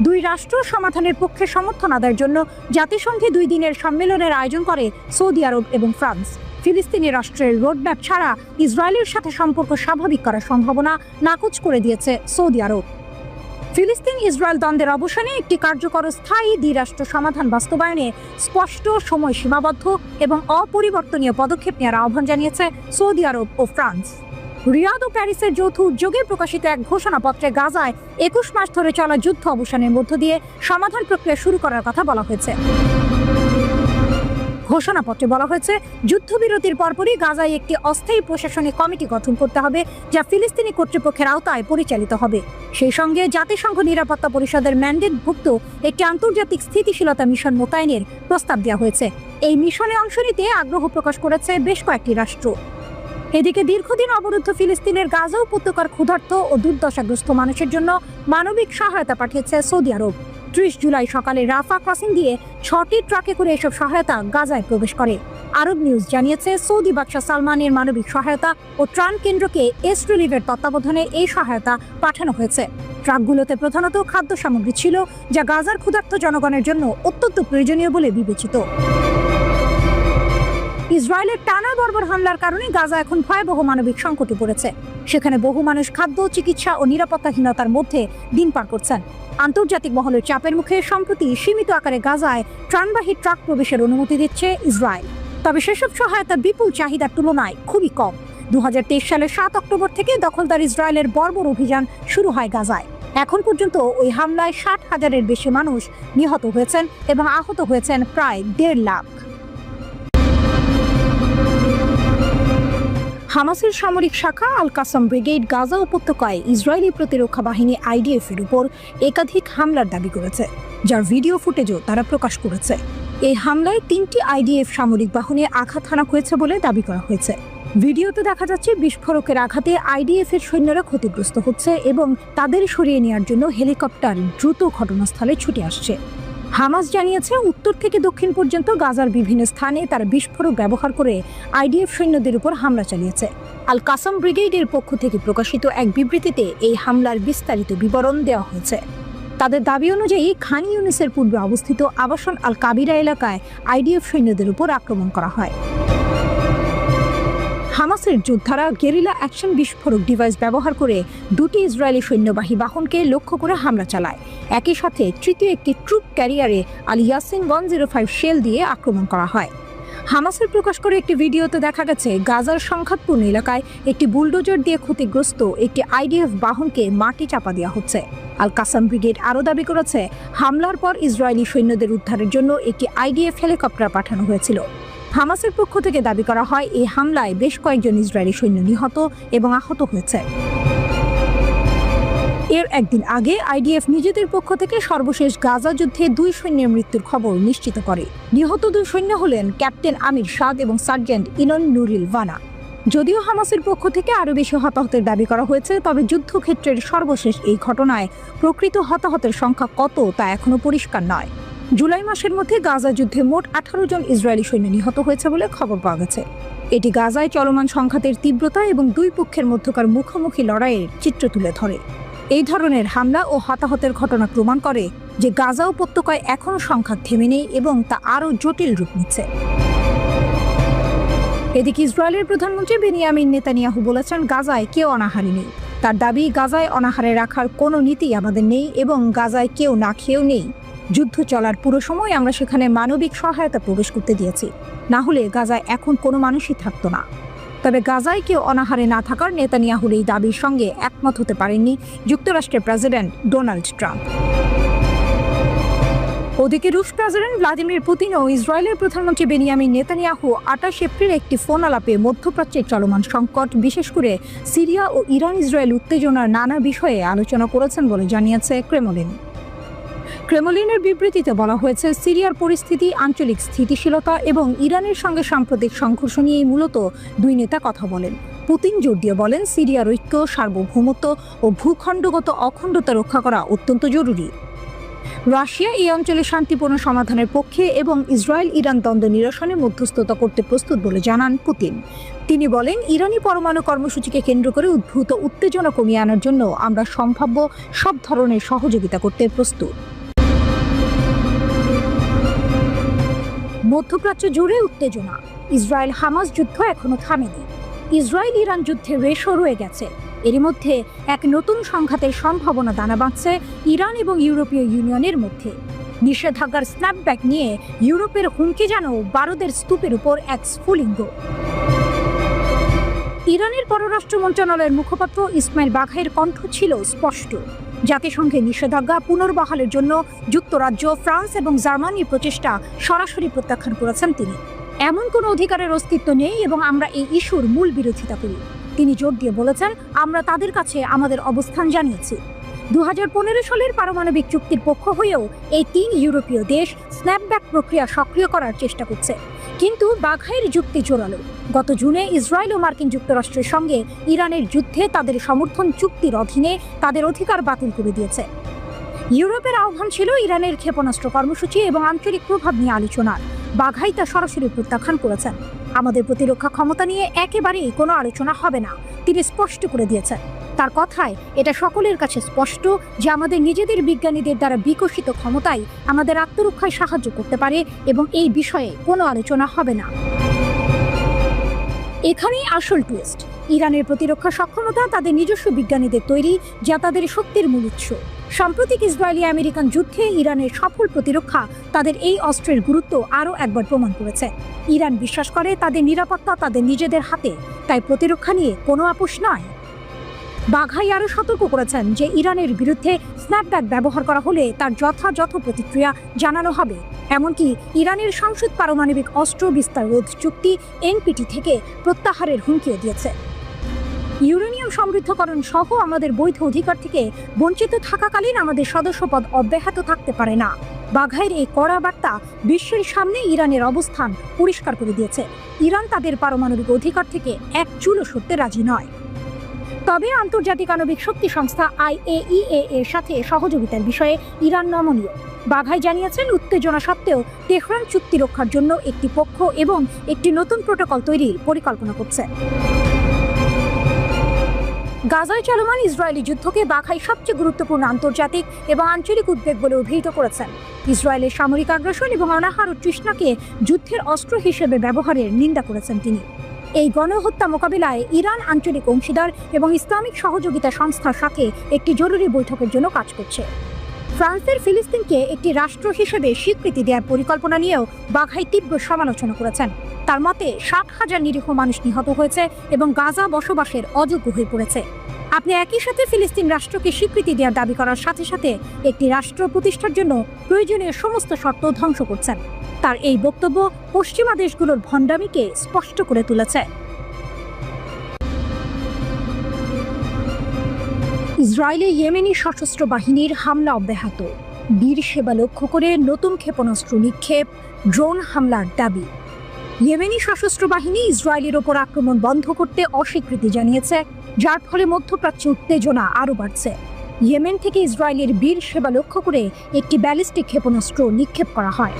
দুই রাষ্ট্র সমাধানের পক্ষে সমর্থন আদায়ের জন্য জাতিসংঘে 2 দিনের সম্মেলনের আয়োজন করে সৌদি আরব এবং ফ্রান্স। ফিলিস্তিনি রাষ্ট্রের রোডম্যাপ ছাড়া ইসরায়েলের সাথে সম্পর্ক স্বাভাবিক করার সম্ভাবনা নাকচ করে দিয়েছে সৌদি আরব। ফিলিস্তিন ইসরায়েল দ্বন্দ্বের অবসানে একটি কার্যকর স্থায়ী দ্বিরাষ্ট্র সমাধান বাস্তবায়নে স্পষ্ট, সময় সীমাবদ্ধ এবং অপরিবর্তনীয় পদক্ষেপ নেওয়ার আহ্বান জানিয়েছে সৌদি আরব ও ফ্রান্স। রিয়াদ ও প্যারিসের যৌথ উদ্যোগে প্রকাশিত এক ঘোষণাপত্রে গাজায় 21 মাস ধরে চলা যুদ্ধ অবসানের মধ্য দিয়ে সমাধান প্রক্রিয়া শুরু করার কথা বলা হয়েছে। ঘোষণাপত্রে বলা হয়েছে, যুদ্ধবিরতির পরপরই গাজায় একটি অস্থায়ী প্রশাসনিক কমিটি গঠন করতে হবে যা ফিলিস্তিনি কর্তৃপক্ষের আওতায় পরিচালিত হবে। সেই সঙ্গে জাতিসংঘ নিরাপত্তা পরিষদের ম্যান্ডেটভুক্ত একটি আন্তর্জাতিক স্থিতিশীলতা মিশন মোতায়েনের প্রস্তাব দেওয়া হয়েছে। এই মিশনে অংশ নিতে আগ্রহ প্রকাশ করেছে বেশ কয়েকটি রাষ্ট্র। এদিকে দীর্ঘদিন অবরুদ্ধ ফিলিস্তিনের গাজা উপত্যকার ক্ষুধার্ত ও দুর্দশাগ্রস্ত মানুষের জন্য মানবিক সহায়তা পাঠিয়েছে সৌদি আরব। 30 জুলাই সকালে রাফা ক্রসিং দিয়ে 6টি ট্রাকে করে এসব সহায়তা গাজায় প্রবেশ করে। আরব নিউজ জানিয়েছে, সৌদি বাদশাহ সালমানের মানবিক সহায়তা ও ত্রাণ কেন্দ্রকে এস রিলিফের তত্ত্বাবধানে এই সহায়তা পাঠানো হয়েছে। ট্রাকগুলোতে প্রধানত খাদ্য সামগ্রী ছিল, যা গাজার ক্ষুধার্ত জনগণের জন্য অত্যন্ত প্রয়োজনীয় বলে বিবেচিত। ইসরায়েলের টানা বর্বর হামলার কারণে গাজা এখন ভয়াবহ মানবিক সংকটে পড়েছে। সেখানে বহু মানুষ খাদ্য, চিকিৎসা ও নিরাপত্তাহীনতার মধ্যে দিন পার করছেন। আন্তর্জাতিক মহলের চাপের মুখে সম্প্রতি সীমিত আকারে গাজায় ত্রাণবাহী ট্রাক প্রবেশের অনুমতি দিচ্ছে ইসরায়েল। তবে সেসব সহায়তা বিপুল চাহিদার তুলনায় খুবই কম। 2023 সালের 7 অক্টোবর থেকে দখলদার ইসরায়েলের বর্বর অভিযান শুরু হয় গাজায়। এখন পর্যন্ত ওই হামলায় 60,000-এর বেশি মানুষ নিহত হয়েছেন এবং আহত হয়েছেন প্রায় 1.5 লাখ। হামাসের সামরিক শাখা আল কাসাম ব্রিগেড গাজা উপত্যকায় ইসরায়েলি প্রতিরক্ষা বাহিনী আইডিএফ-এর উপর একাধিক হামলার দাবি করেছে, যার ভিডিও ফুটেজও তারা প্রকাশ করেছে। এই হামলায় 3টি আইডিএফ সামরিক বাহনে আঘাত হানা হয়েছে বলে দাবি করা হয়েছে। ভিডিওতে দেখা যাচ্ছে বিস্ফোরকের আঘাতে আইডিএফ-এর সৈন্যরা ক্ষতিগ্রস্ত হচ্ছে এবং তাদের সরিয়ে নেওয়ার জন্য হেলিকপ্টার দ্রুত ঘটনাস্থলে ছুটে আসছে। হামাস জানিয়েছে, উত্তর থেকে দক্ষিণ পর্যন্ত গাজার বিভিন্ন স্থানে তারা বিস্ফোরক ব্যবহার করে আইডিএফ সৈন্যদের উপর হামলা চালিয়েছে। আল কাসাম ব্রিগেডের পক্ষ থেকে প্রকাশিত এক বিবৃতিতে এই হামলার বিস্তারিত বিবরণ দেওয়া হয়েছে। তাদের দাবি অনুযায়ী খান ইউনিসের পূর্বে অবস্থিত আবাসন আল কাবিরা এলাকায় আইডিএফ সৈন্যদের উপর আক্রমণ করা হয়। হামাসের যোদ্ধারা গেরিলা অ্যাকশন বিস্ফোরক ডিভাইস ব্যবহার করে 2টি ইসরায়েলি সৈন্যবাহী বাহনকে লক্ষ্য করে হামলা চালায়। একই সাথে তৃতীয় একটি ট্রুপ ক্যারিয়ারে আল ইয়াসিন 105 শেল দিয়ে আক্রমণ করা হয়। হামাসের প্রকাশ করে একটি ভিডিওতে দেখা গেছে, গাজার সংঘাতপূর্ণ এলাকায় একটি বুলডোজার দিয়ে ক্ষতিগ্রস্ত একটি আইডিএফ বাহনকে মাটি চাপা দেওয়া হচ্ছে। আল কাসাম ব্রিগেড আরও দাবি করেছে, হামলার পর ইসরায়েলি সৈন্যদের উদ্ধারের জন্য একটি আইডিএফ হেলিকপ্টার পাঠানো হয়েছিল। হামাসের পক্ষ থেকে দাবি করা হয়, এই হামলায় বেশ কয়েকজন ইসরায়েলি সৈন্য নিহত এবং আহত হয়েছে। এর একদিন আগে আইডিএফ নিজেদের পক্ষ থেকে সর্বশেষ গাজা যুদ্ধে 2 সৈন্যের মৃত্যুর খবর নিশ্চিত করে। নিহত 2 সৈন্য হলেন ক্যাপ্টেন আমির সাদ এবং সার্জেন্ট ইনন নুরিল ভানা। যদিও হামাসের পক্ষ থেকে আরও বেশি হতাহতের দাবি করা হয়েছে, তবে যুদ্ধক্ষেত্রের সর্বশেষ এই ঘটনায় প্রকৃত হতাহতের সংখ্যা কত তা এখনো পরিষ্কার নয়। জুলাই মাসের মধ্যে গাজা যুদ্ধে মোট 18 জন ইসরায়েলি সৈন্য নিহত হয়েছে বলে খবর পাওয়া গেছে। এটি গাজায় চলমান সংঘাতের তীব্রতা এবং 2 পক্ষের মধ্যকার মুখোমুখি লড়াইয়ের চিত্র তুলে ধরে। এই ধরনের হামলা ও হতাহতের ঘটনা প্রমাণ করে যে গাজা উপত্যকায় এখনও সংঘাত থেমে নেই এবং তা আরও জটিল রূপ নিচ্ছে। এদিকে ইসরায়েলের প্রধানমন্ত্রী বেনিয়ামিন নেতানিয়াহু বলেছেন, গাজায় কেউ অনাহারে নেই। তার দাবি, গাজায় অনাহারে রাখার কোনো নীতি আমাদের নেই এবং গাজায় কেউ না খেয়েও নেই। যুদ্ধ চলার পুরো সময় আমরা সেখানে মানবিক সহায়তা প্রবেশ করতে দিয়েছি, না হলে গাজায় এখন কোনো মানুষই থাকতো না। তবে গাজায় কেউ অনাহারে না থাকার নেতানিয়াহুর এই দাবির সঙ্গে একমত হতে পারেননি যুক্তরাষ্ট্রের প্রেসিডেন্ট ডোনাল্ড ট্রাম্প। ওদিকে রুশ প্রেসিডেন্ট ভ্লাদিমির পুতিন ও ইসরায়েলের প্রধানমন্ত্রী বেনিয়ামিন নেতানিয়াহু 28 এপ্রিল একটি ফোন আলাপে মধ্যপ্রাচ্যের চলমান সংকট, বিশেষ করে সিরিয়া ও ইরান ইসরায়েল উত্তেজনার নানা বিষয়ে আলোচনা করেছেন বলে জানিয়েছে ক্রেমলিন। ক্রেমলিনের বিবৃতিতে বলা হয়েছে, সিরিয়ার পরিস্থিতি, আঞ্চলিক স্থিতিশীলতা এবং ইরানের সঙ্গে সাম্প্রতিক সংঘর্ষ নিয়েই মূলত দুই নেতা কথা বলেন। পুতিন জোর দিয়ে বলেন, সিরিয়ার ঐক্য, সার্বভৌমত্ব ও ভূখণ্ডগত অখণ্ডতা রক্ষা করা অত্যন্ত জরুরি। রাশিয়া এই অঞ্চলে শান্তিপূর্ণ সমাধানের পক্ষে এবং ইসরায়েল ইরান দ্বন্দ্ব নিরসনে মধ্যস্থতা করতে প্রস্তুত বলে জানান পুতিন। তিনি বলেন, ইরানি পরমাণু কর্মসূচিকে কেন্দ্র করে উদ্ভূত উত্তেজনা কমিয়ে আনার জন্য আমরা সম্ভাব্য সব ধরনের সহযোগিতা করতে প্রস্তুত। মধ্যপ্রাচ্য জুড়ে উত্তেজনা, ইসরায়েল হামাস যুদ্ধ এখনো থামেনি। ইসরায়েল ইরান যুদ্ধে রেশও রয়ে গেছে। এরই মধ্যে এক নতুন সংঘাতের সম্ভাবনা দানা বাঁধছে ইরান এবং ইউরোপীয় ইউনিয়নের মধ্যে। নিষেধাজ্ঞার স্ন্যাপব্যাক নিয়ে ইউরোপের হুমকি যেন বারুদের স্তূপের উপর এক স্ফুলিঙ্গ। ইরানের পররাষ্ট্র মন্ত্রণালয়ের মুখপাত্র ইসমাইল বাঘাইয়ের কণ্ঠ ছিল স্পষ্ট। জাতিসংঘের নিষেধাজ্ঞা পুনর্বহালের জন্য যুক্তরাজ্য, ফ্রান্স এবং জার্মানির প্রচেষ্টা সরাসরি প্রত্যাখ্যান করেছেন তিনি। এমন কোনো অধিকারের অস্তিত্ব নেই এবং আমরা এই ইস্যুর মূল বিরোধিতা করি। তিনি জোর দিয়ে বলেছেন, আমরা তাদের কাছে আমাদের অবস্থান জানিয়েছি। 2015 সালের পারমাণবিক চুক্তির পক্ষ হয়েও এই 3 ইউরোপীয় দেশ স্ন্যাপব্যাক প্রক্রিয়া সক্রিয় করার চেষ্টা করছে। কিন্তু বাঘাইয়ের যুক্তি জোরালো। গত জুনে ইসরায়েল ও মার্কিন যুক্তরাষ্ট্রের সঙ্গে ইরানের যুদ্ধে তাদের সমর্থন চুক্তির অধীনে তাদের অধিকার বাতিল করে দিয়েছে। ইউরোপের আহ্বান ছিল ইরানের ক্ষেপণাস্ত্র কর্মসূচি এবং আঞ্চলিক প্রভাব নিয়ে আলোচনার। বাঘাই তা সরাসরি প্রত্যাখ্যান করেছেন। আমাদের প্রতিরক্ষা ক্ষমতা নিয়ে একেবারেই কোনো আলোচনা হবে না, তিনি স্পষ্ট করে দিয়েছেন। তার কথায় এটা সকলের কাছে স্পষ্ট যে আমাদের নিজেদের বিজ্ঞানীদের দ্বারা বিকশিত ক্ষমতাই আমাদের আত্মরক্ষায় সাহায্য করতে পারে এবং এই বিষয়ে কোনো আলোচনা হবে না। এখানেই আসল টুইস্ট। ইরানের প্রতিরক্ষা সক্ষমতা তাদের নিজস্ব বিজ্ঞানীদের তৈরি, যা তাদের শক্তির মূল উৎস। সাম্প্রতিক ইসরায়েলি আমেরিকান যুদ্ধে ইরানের সফল প্রতিরক্ষা তাদের এই অস্ত্রের গুরুত্ব আরও একবার প্রমাণ করেছে। ইরান বিশ্বাস করে তাদের নিরাপত্তা তাদের নিজেদের হাতে, তাই প্রতিরক্ষা নিয়ে কোনো আপোষ নয়। বাঘাই আরও সতর্ক করেছেন যে ইরানের বিরুদ্ধে স্ন্যাপব্যাক ব্যবহার করা হলে তার যথাযথ প্রতিক্রিয়া জানানো হবে। এমনকি ইরানের সংসদ পারমাণবিক অস্ত্র বিস্তার রোধ চুক্তি এনপিটি থেকে প্রত্যাহারের হুমকিও দিয়েছে। ইউরেনিয়াম সমৃদ্ধকরণ সহ আমাদের বৈধ অধিকার থেকে বঞ্চিত থাকাকালীন আমাদের সদস্যপদ অব্যাহত থাকতে পারে না। বাঘাইয়ের এই কড়া বার্তা বিশ্বের সামনে ইরানের অবস্থান পরিষ্কার করে দিয়েছে। ইরান তাদের পারমাণবিক অধিকার থেকে এক চুলও সরতে রাজি নয়। তবে আন্তর্জাতিক আণবিক শক্তি সংস্থা IAEA এর সাথে সহযোগিতার বিষয়ে ইরান নমনীয়। বাঘাই জানিয়েছেন, উত্তেজনা সত্ত্বেও তেহরান চুক্তি রক্ষার জন্য একটি পক্ষ এবং একটি নতুন প্রোটোকল তৈরির পরিকল্পনা করছে। গাজায় চলমান ইসরায়েলি যুদ্ধকে বাঘাই সবচেয়ে গুরুত্বপূর্ণ আন্তর্জাতিক এবং আঞ্চলিক উদ্বেগ বলে অভিহিত করেছেন। ইসরায়েলের সামরিক আগ্রাসন এবং অনাহার ও তৃষ্ণাকে যুদ্ধের অস্ত্র হিসেবে ব্যবহারের নিন্দা করেছেন তিনি। এই গণহত্যা মোকাবিলায় ইরান আঞ্চলিক অংশীদার এবং ইসলামিক সহযোগিতা সংস্থার সাথে একটি জরুরি বৈঠকের জন্য কাজ করছে। ফ্রান্সের ফিলিস্তিনকে একটি রাষ্ট্র হিসেবে স্বীকৃতি দেওয়ার পরিকল্পনা নিয়েও বাঘাই তীব্র সমালোচনা করেছেন। তার মতে 60,000 নিরীহ মানুষ নিহত হয়েছে এবং গাজা বসবাসের অযোগ্য হয়ে পড়েছে। আপনি একই সাথে ফিলিস্তিন রাষ্ট্রকে স্বীকৃতি দেওয়ার দাবি করার সাথে সাথে একটি রাষ্ট্র প্রতিষ্ঠার জন্য প্রয়োজনীয় সমস্ত শর্ত ধ্বংস করছেন। তার এই বক্তব্য পশ্চিমা দেশগুলোর ভণ্ডামিকে স্পষ্ট করে তুলেছে। ইসরায়েলে ইয়েমেনি সশস্ত্র বাহিনীর হামলা অব্যাহত। বীর সেবা লক্ষ্য করে নতুন ক্ষেপণাস্ত্র নিক্ষেপ, ড্রোন হামলার দাবি। ইয়েমেনি সশস্ত্র বাহিনী ইসরায়েলের ওপর আক্রমণ বন্ধ করতে অস্বীকৃতি জানিয়েছে, যার ফলে মধ্যপ্রাচ্যে উত্তেজনা আরও বাড়ছে। ইয়েমেন থেকে ইসরায়েলের বীর সেবা লক্ষ্য করে একটি ব্যালিস্টিক ক্ষেপণাস্ত্র নিক্ষেপ করা হয়।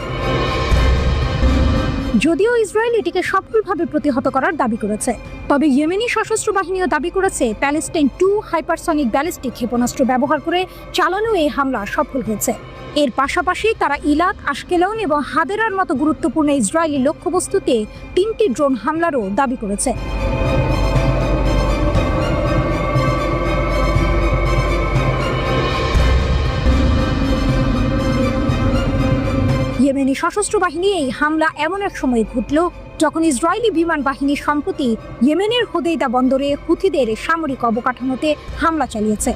যদিও ইসরায়েল এটিকে সফলভাবে প্রতিহত করার দাবি করেছে, তবে ইয়েমেনি সশস্ত্র বাহিনীও দাবি করেছে প্যালেস্টাইন 2 হাইপারসনিক ব্যালিস্টিক ক্ষেপণাস্ত্র ব্যবহার করে চালানো এই হামলা সফল হয়েছে। এর পাশাপাশি তারা ইলাক, আশকেলন এবং হাদেরার মতো গুরুত্বপূর্ণ ইসরায়েলি লক্ষ্যবস্তুতে 3টি ড্রোন হামলারও দাবি করেছে। ইয়েমেনি সশস্ত্র বাহিনী এই হামলা এমন এক সময় ঘটল যখন ইসরায়েলি বিমান বাহিনী সম্প্রতি ইয়েমেনের হোদেইদা বন্দরে হুথিদের সামরিক অবকাঠামোতে হামলা চালিয়েছে।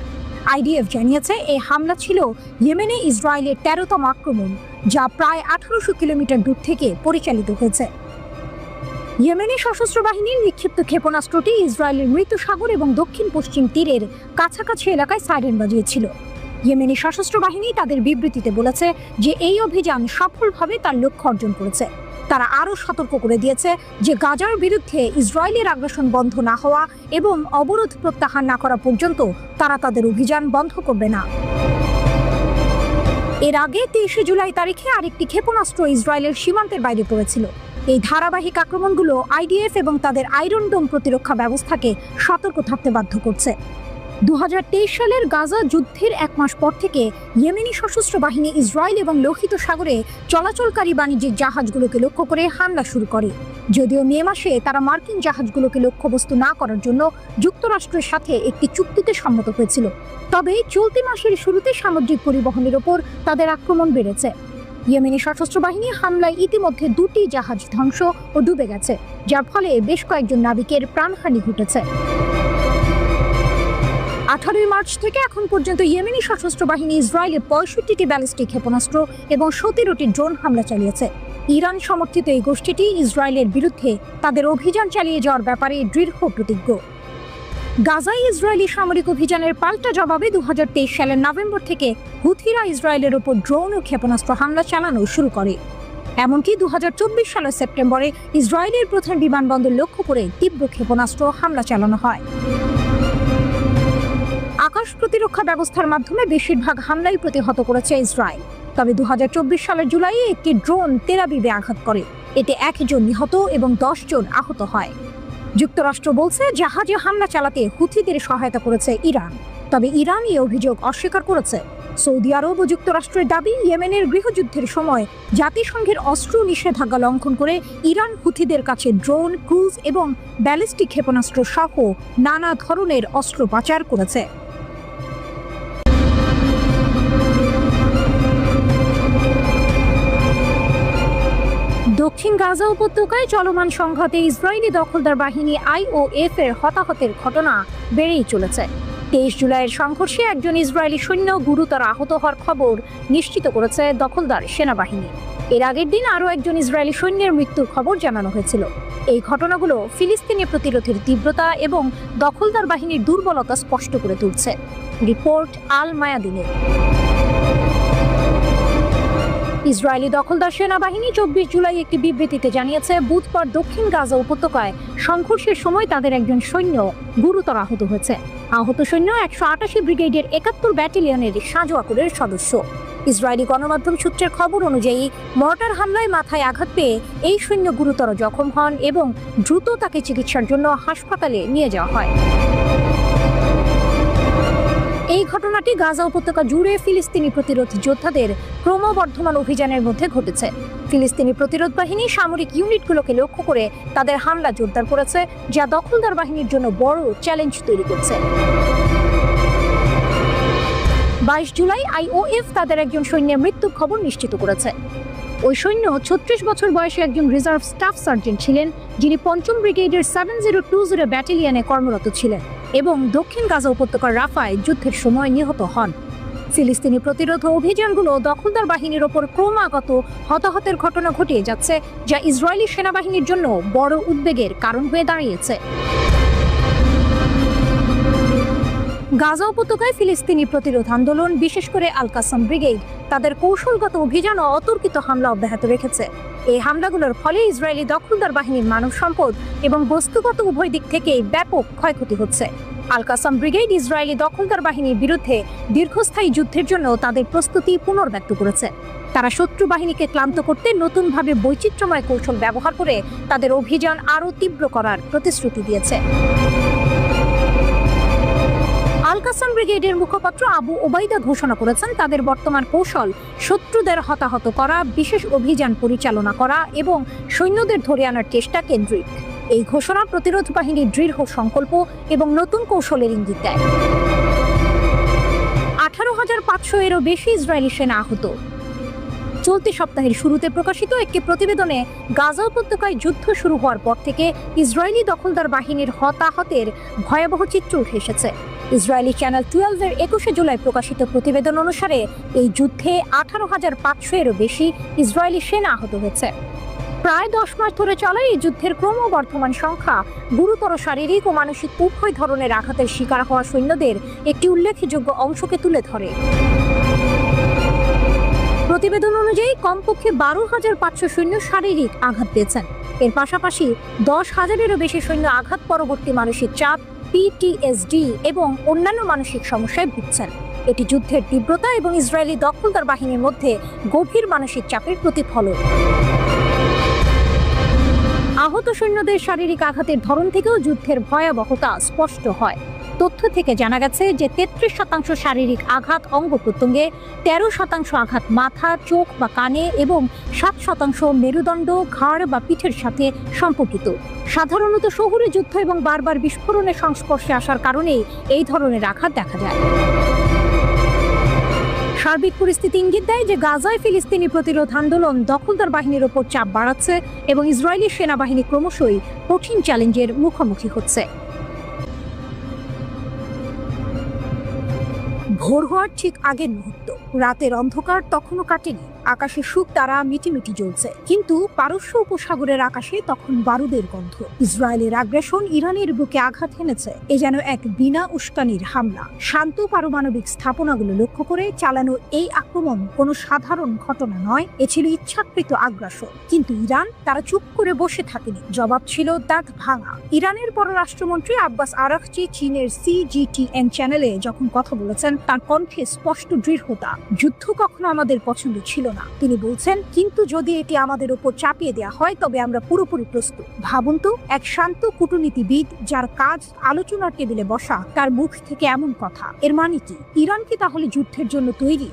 আইডিএফ জানিয়েছে এই হামলা ছিল ইয়েমেনে ইসরায়েলের 13তম আক্রমণ, যা প্রায় 1800 কিলোমিটার দূর থেকে পরিচালিত হয়েছে। ইয়েমেনি সশস্ত্র বাহিনীর নিক্ষিপ্ত ক্ষেপণাস্ত্রটি ইসরায়েলের মৃত সাগর এবং দক্ষিণ পশ্চিম তীরের কাছাকাছি এলাকায় সাইরেন বাজিয়েছিল। ইয়েমেনি সশস্ত্র বাহিনী তাদের বিবৃতিতে বলেছে যে এই অভিযান সফলভাবে তার লক্ষ্য অর্জন করেছে। তারা আরও সতর্ক করে দিয়েছে যে গাজার বিরুদ্ধে ইসরায়েলের আগ্রাসন বন্ধ না হওয়া এবং অবরোধ প্রত্যাহার না করা পর্যন্ত তারা তাদের অভিযান বন্ধ করবে না। এর আগে 23 জুলাই তারিখে আরেকটি ক্ষেপণাস্ত্র ইসরায়েলের সীমান্তের বাইরে পড়েছিল। এই ধারাবাহিক আক্রমণগুলো আইডিএফ এবং তাদের আয়রন ডোম প্রতিরক্ষা ব্যবস্থাকে সতর্ক থাকতে বাধ্য করছে। 2023 সালের গাজা যুদ্ধের 1 মাস পর থেকে ইয়েমেনি সশস্ত্র বাহিনী ইসরায়েল এবং লোহিত সাগরে চলাচলকারী বাণিজ্যিক জাহাজগুলোকে লক্ষ্য করে হামলা শুরু করে। যদিও মে মাসে তারা মার্কিন জাহাজগুলোকে লক্ষ্যবস্তু না করার জন্য যুক্তরাষ্ট্রের সাথে একটি চুক্তিতে সম্মত হয়েছিল, তবে চলতি মাসের শুরুতে সামুদ্রিক পরিবহনের ওপর তাদের আক্রমণ বেড়েছে। ইয়েমেনি সশস্ত্র বাহিনী হামলায় ইতিমধ্যে 2টি জাহাজ ধ্বংস ও ডুবে গেছে, যার ফলে বেশ কয়েকজন নাবিকের প্রাণহানি ঘটেছে। 18 মার্চ থেকে এখন পর্যন্ত ইয়েমেনি সশস্ত্র বাহিনী ইসরায়েলের 65টি ব্যালিস্টিক ক্ষেপণাস্ত্র এবং 17টি ড্রোন হামলা চালিয়েছে। ইরান সমর্থিত এই গোষ্ঠীটি ইসরায়েলের বিরুদ্ধে তাদের অভিযান চালিয়ে যাওয়ার ব্যাপারে দৃঢ় প্রতিজ্ঞ। গাজায় ইসরায়েলি সামরিক অভিযানের পাল্টা জবাবে 2023 সালের নভেম্বর থেকে হুথিরা ইসরায়েলের ওপর ড্রোন ও ক্ষেপণাস্ত্র হামলা চালানো শুরু করে। এমনকি 2024 সালের সেপ্টেম্বরে ইসরায়েলের প্রধান বিমানবন্দর লক্ষ্য করে তীব্র ক্ষেপণাস্ত্র হামলা চালানো হয়। আকাশ প্রতিরক্ষা ব্যবস্থার মাধ্যমে বেশিরভাগ হামলাই প্রতিহত করেছে ইসরায়েল। তবে 2024 সালের জুলাইয়ে একটি ড্রোন তেল আবিবে আঘাত করে। এতে 1 জন নিহত এবং 10 জন আহত হয়। যুক্তরাষ্ট্র বলছে জাহাজে হামলা চালাতে হুথিদের সহায়তা করেছে ইরান, তবে ইরান এই অভিযোগ অস্বীকার করেছে। সৌদি আরব ও যুক্তরাষ্ট্রের দাবি, ইয়েমেনের গৃহযুদ্ধের সময় জাতিসংঘের অস্ত্র নিষেধাজ্ঞা লঙ্ঘন করে ইরান হুথিদের কাছে ড্রোন, ক্রুজ এবং ব্যালিস্টিক ক্ষেপণাস্ত্র সহ নানা ধরনের অস্ত্র পাচার করেছে। দক্ষিণ গাজা উপত্যকায় চলমান সংঘাতে ইসরায়েলি দখলদার বাহিনী আইওএফ এর হতাহতের ঘটনা বেড়েই চলেছে। 23 জুলাইয়ের সংঘর্ষে একজন ইসরায়েলি সৈন্য গুরুতর আহত হওয়ার খবর নিশ্চিত করেছে দখলদার সেনাবাহিনী। এর আগের দিন আরও একজন ইসরায়েলি সৈন্যের মৃত্যুর খবর জানানো হয়েছিল। এই ঘটনাগুলো ফিলিস্তিনি প্রতিরোধের তীব্রতা এবং দখলদার বাহিনীর দুর্বলতা স্পষ্ট করে তুলছে। রিপোর্ট আল মায়াদিনের। ইসরায়েলি দখলদার সেনাবাহিনী 24 জুলাই একটি বিবৃতিতে জানিয়েছে, বুধবার দক্ষিণ গাজা উপত্যকায় সংঘর্ষের সময় তাদের একজন সৈন্য গুরুতর আহত হয়েছে। আহত সৈন্য 188 ব্রিগেডের 71 ব্যাটালিয়নের সাজোয়াকুরের সদস্য। ইসরায়েলি গণমাধ্যম সূত্রের খবর অনুযায়ী মর্টার হামলায় মাথায় আঘাত পেয়ে এই সৈন্য গুরুতর জখম হন এবং দ্রুত তাকে চিকিৎসার জন্য হাসপাতালে নিয়ে যাওয়া হয়। এই ঘটনাটি গাজা উপত্যকা জুড়ে ফিলিস্তিনি প্রতিরোধ যোদ্ধাদের ক্রমবর্ধমান অভিযানের মধ্যে ঘটেছে। ফিলিস্তিনি প্রতিরোধ বাহিনী সামরিক ইউনিটগুলোকে লক্ষ্য করে তাদের হামলা জোরদার করেছে, যা দখলদার বাহিনীর জন্য বড় চ্যালেঞ্জ তৈরি করছে। 22 জুলাই আইওএফ তাদের একজন সৈন্যের মৃত্যুর খবর নিশ্চিত করেছে। ওই সৈন্য 36 বছর বয়সী একজন রিজার্ভ স্টাফ সার্জেন্ট ছিলেন, যিনি 5ম ব্রিগেডের 7020 ব্যাটালিয়নে কর্মরত ছিলেন এবং দক্ষিণ গাজা উপত্যকার রাফায় যুদ্ধের সময় নিহত হন। ফিলিস্তিনি প্রতিরোধ অভিযানগুলো দখলদার বাহিনীর ওপর ক্রমাগত হতাহতের ঘটনা ঘটিয়ে যাচ্ছে, যা ইসরায়েলি সেনাবাহিনীর জন্য বড় উদ্বেগের কারণ হয়ে দাঁড়িয়েছে। গাজা উপত্যকায় ফিলিস্তিনি প্রতিরোধ আন্দোলন, বিশেষ করে আল কাসাম ব্রিগেড, তাদের কৌশলগত অভিযান ও অতর্কিত হামলা অব্যাহত রেখেছে। এই হামলাগুলোর ফলে ইসরায়েলি দখলদার বাহিনীর মানব সম্পদ এবং বস্তুগত উভয় দিক থেকেই ব্যাপক ক্ষয়ক্ষতি হচ্ছে। আল কাসাম ব্রিগেড ইসরায়েলি দখলদার বাহিনীর বিরুদ্ধে দীর্ঘস্থায়ী যুদ্ধের জন্য তাদের প্রস্তুতি পুনর্ব্যক্ত করেছে। তারা শত্রু বাহিনীকে ক্লান্ত করতে নতুনভাবে বৈচিত্র্যময় কৌশল ব্যবহার করে তাদের অভিযান আরও তীব্র করার প্রতিশ্রুতি দিয়েছে। আল কাসাম ব্রিগেডের মুখপাত্র আবু ওবাইদা ঘোষণা করেছেন, তাদের বর্তমান কৌশল শত্রুদের হতাহত করা, বিশেষ অভিযান পরিচালনা করা এবং সৈন্যদের ধরে আনার চেষ্টা কেন্দ্রিক। এই ঘোষণা প্রতিরোধ বাহিনীর দৃঢ় সংকল্প এবং নতুন কৌশলের ইঙ্গিত দেয়। 18,500 এরও বেশি ইসরায়েলি সেনা আহত। চলতি সপ্তাহের শুরুতে প্রকাশিত একটি প্রতিবেদনে গাজা উপত্যকায় যুদ্ধ শুরু হওয়ার পর থেকে ইসরায়েলি দখলদার বাহিনীর হতাহতের ভয়াবহ চিত্র উঠে এসেছে। ইসরায়েলি চ্যানেল 12-এর 21শে জুলাই প্রকাশিত প্রতিবেদন অনুসারে এই যুদ্ধে 18,500-এরও বেশি ইসরায়েলি সেনা আহত হয়েছে। প্রায় 10 মাস ধরে চলা এই যুদ্ধের ক্রমবর্ধমান সংখ্যা গুরুতর শারীরিক ও মানসিক উভয় ধরনের আঘাতের শিকার হওয়া সৈন্যদের একটি উল্লেখযোগ্য অংশকে তুলে ধরে। প্রতিবেদন অনুযায়ী কমপক্ষে 12,500 সৈন্য শারীরিক আঘাত পেয়েছেন। এর পাশাপাশি 10,000-এরও বেশি সৈন্য আঘাত পরবর্তী মানসিক চাপ, PTSD এবং অন্যান্য মানসিক সমস্যায় ভুগছেন। এটি যুদ্ধের তীব্রতা এবং ইসরায়েলি দখলদার বাহিনীর মধ্যে গভীর মানসিক চাপের প্রতিফলন। আহত সৈন্যদের শারীরিক আঘাতের ধরন থেকেও যুদ্ধের ভয়াবহতা স্পষ্ট হয়। তথ্য থেকে জানা গেছে যে 33% শারীরিক আঘাত অঙ্গ প্রত্যঙ্গে, 13% আঘাত মাথা, চোখ বা কানে এবং 7% মেরুদণ্ড, ঘাড় বা পিঠের সাথে সম্পর্কিত। সাধারণত শহুরে যুদ্ধ এবং বারবার বিস্ফোরণের সংস্পর্শে আসার কারণেই এই ধরনের আঘাত দেখা যায়। সার্বিক পরিস্থিতি ইঙ্গিত দেয় যে গাজায় ফিলিস্তিনি প্রতিরোধ আন্দোলন দখলদার বাহিনীর ওপর চাপ বাড়াচ্ছে এবং ইসরায়েলি সেনাবাহিনী ক্রমশই কঠিন চ্যালেঞ্জের মুখোমুখি হচ্ছে। ভোর হওয়ার ঠিক আগের মুহূর্ত, রাতের অন্ধকার তখনও কাটেনি। আকাশে শুক তারা মিটিমিটি জ্বলছে, কিন্তু পারস্য উপসাগরের আকাশে তখন বারুদের গন্ধ। ইসরায়েলের আগ্রাসন ইরানের বুকে আঘাত হেনেছে। এ যেন এক বিনা উস্কানির হামলা। শান্ত পারমাণবিক স্থাপনাগুলো লক্ষ্য করে চালানো এই আক্রমণ কোনো সাধারণ ঘটনা নয়, এ ছিল ইচ্ছাকৃত আগ্রাসন। কিন্তু ইরান তারা চুপ করে বসে থাকেনি, জবাব ছিল দাঁত ভাঙা। ইরানের পররাষ্ট্রমন্ত্রী আব্বাস আরাকচি চীনের CGTN চ্যানেলে যখন কথা বলেছেন, তার কণ্ঠে স্পষ্ট দৃঢ়তা। যুদ্ধ কখনো আমাদের পছন্দ ছিল না, তিনি বলছেন, কিন্তু যদি এটি আমাদের উপর চাপিয়ে দেওয়া হয় তবে আমরা পুরোপুরি প্রস্তুত। ভাবুন তো, এক শান্ত কূটনীতিবিদ যার কাজ আলোচনার টেবিলে বসা, তার মুখ থেকে এমন কথা। এর মানে কি? ইরান কি তাহলে যুদ্ধের জন্য তৈরি?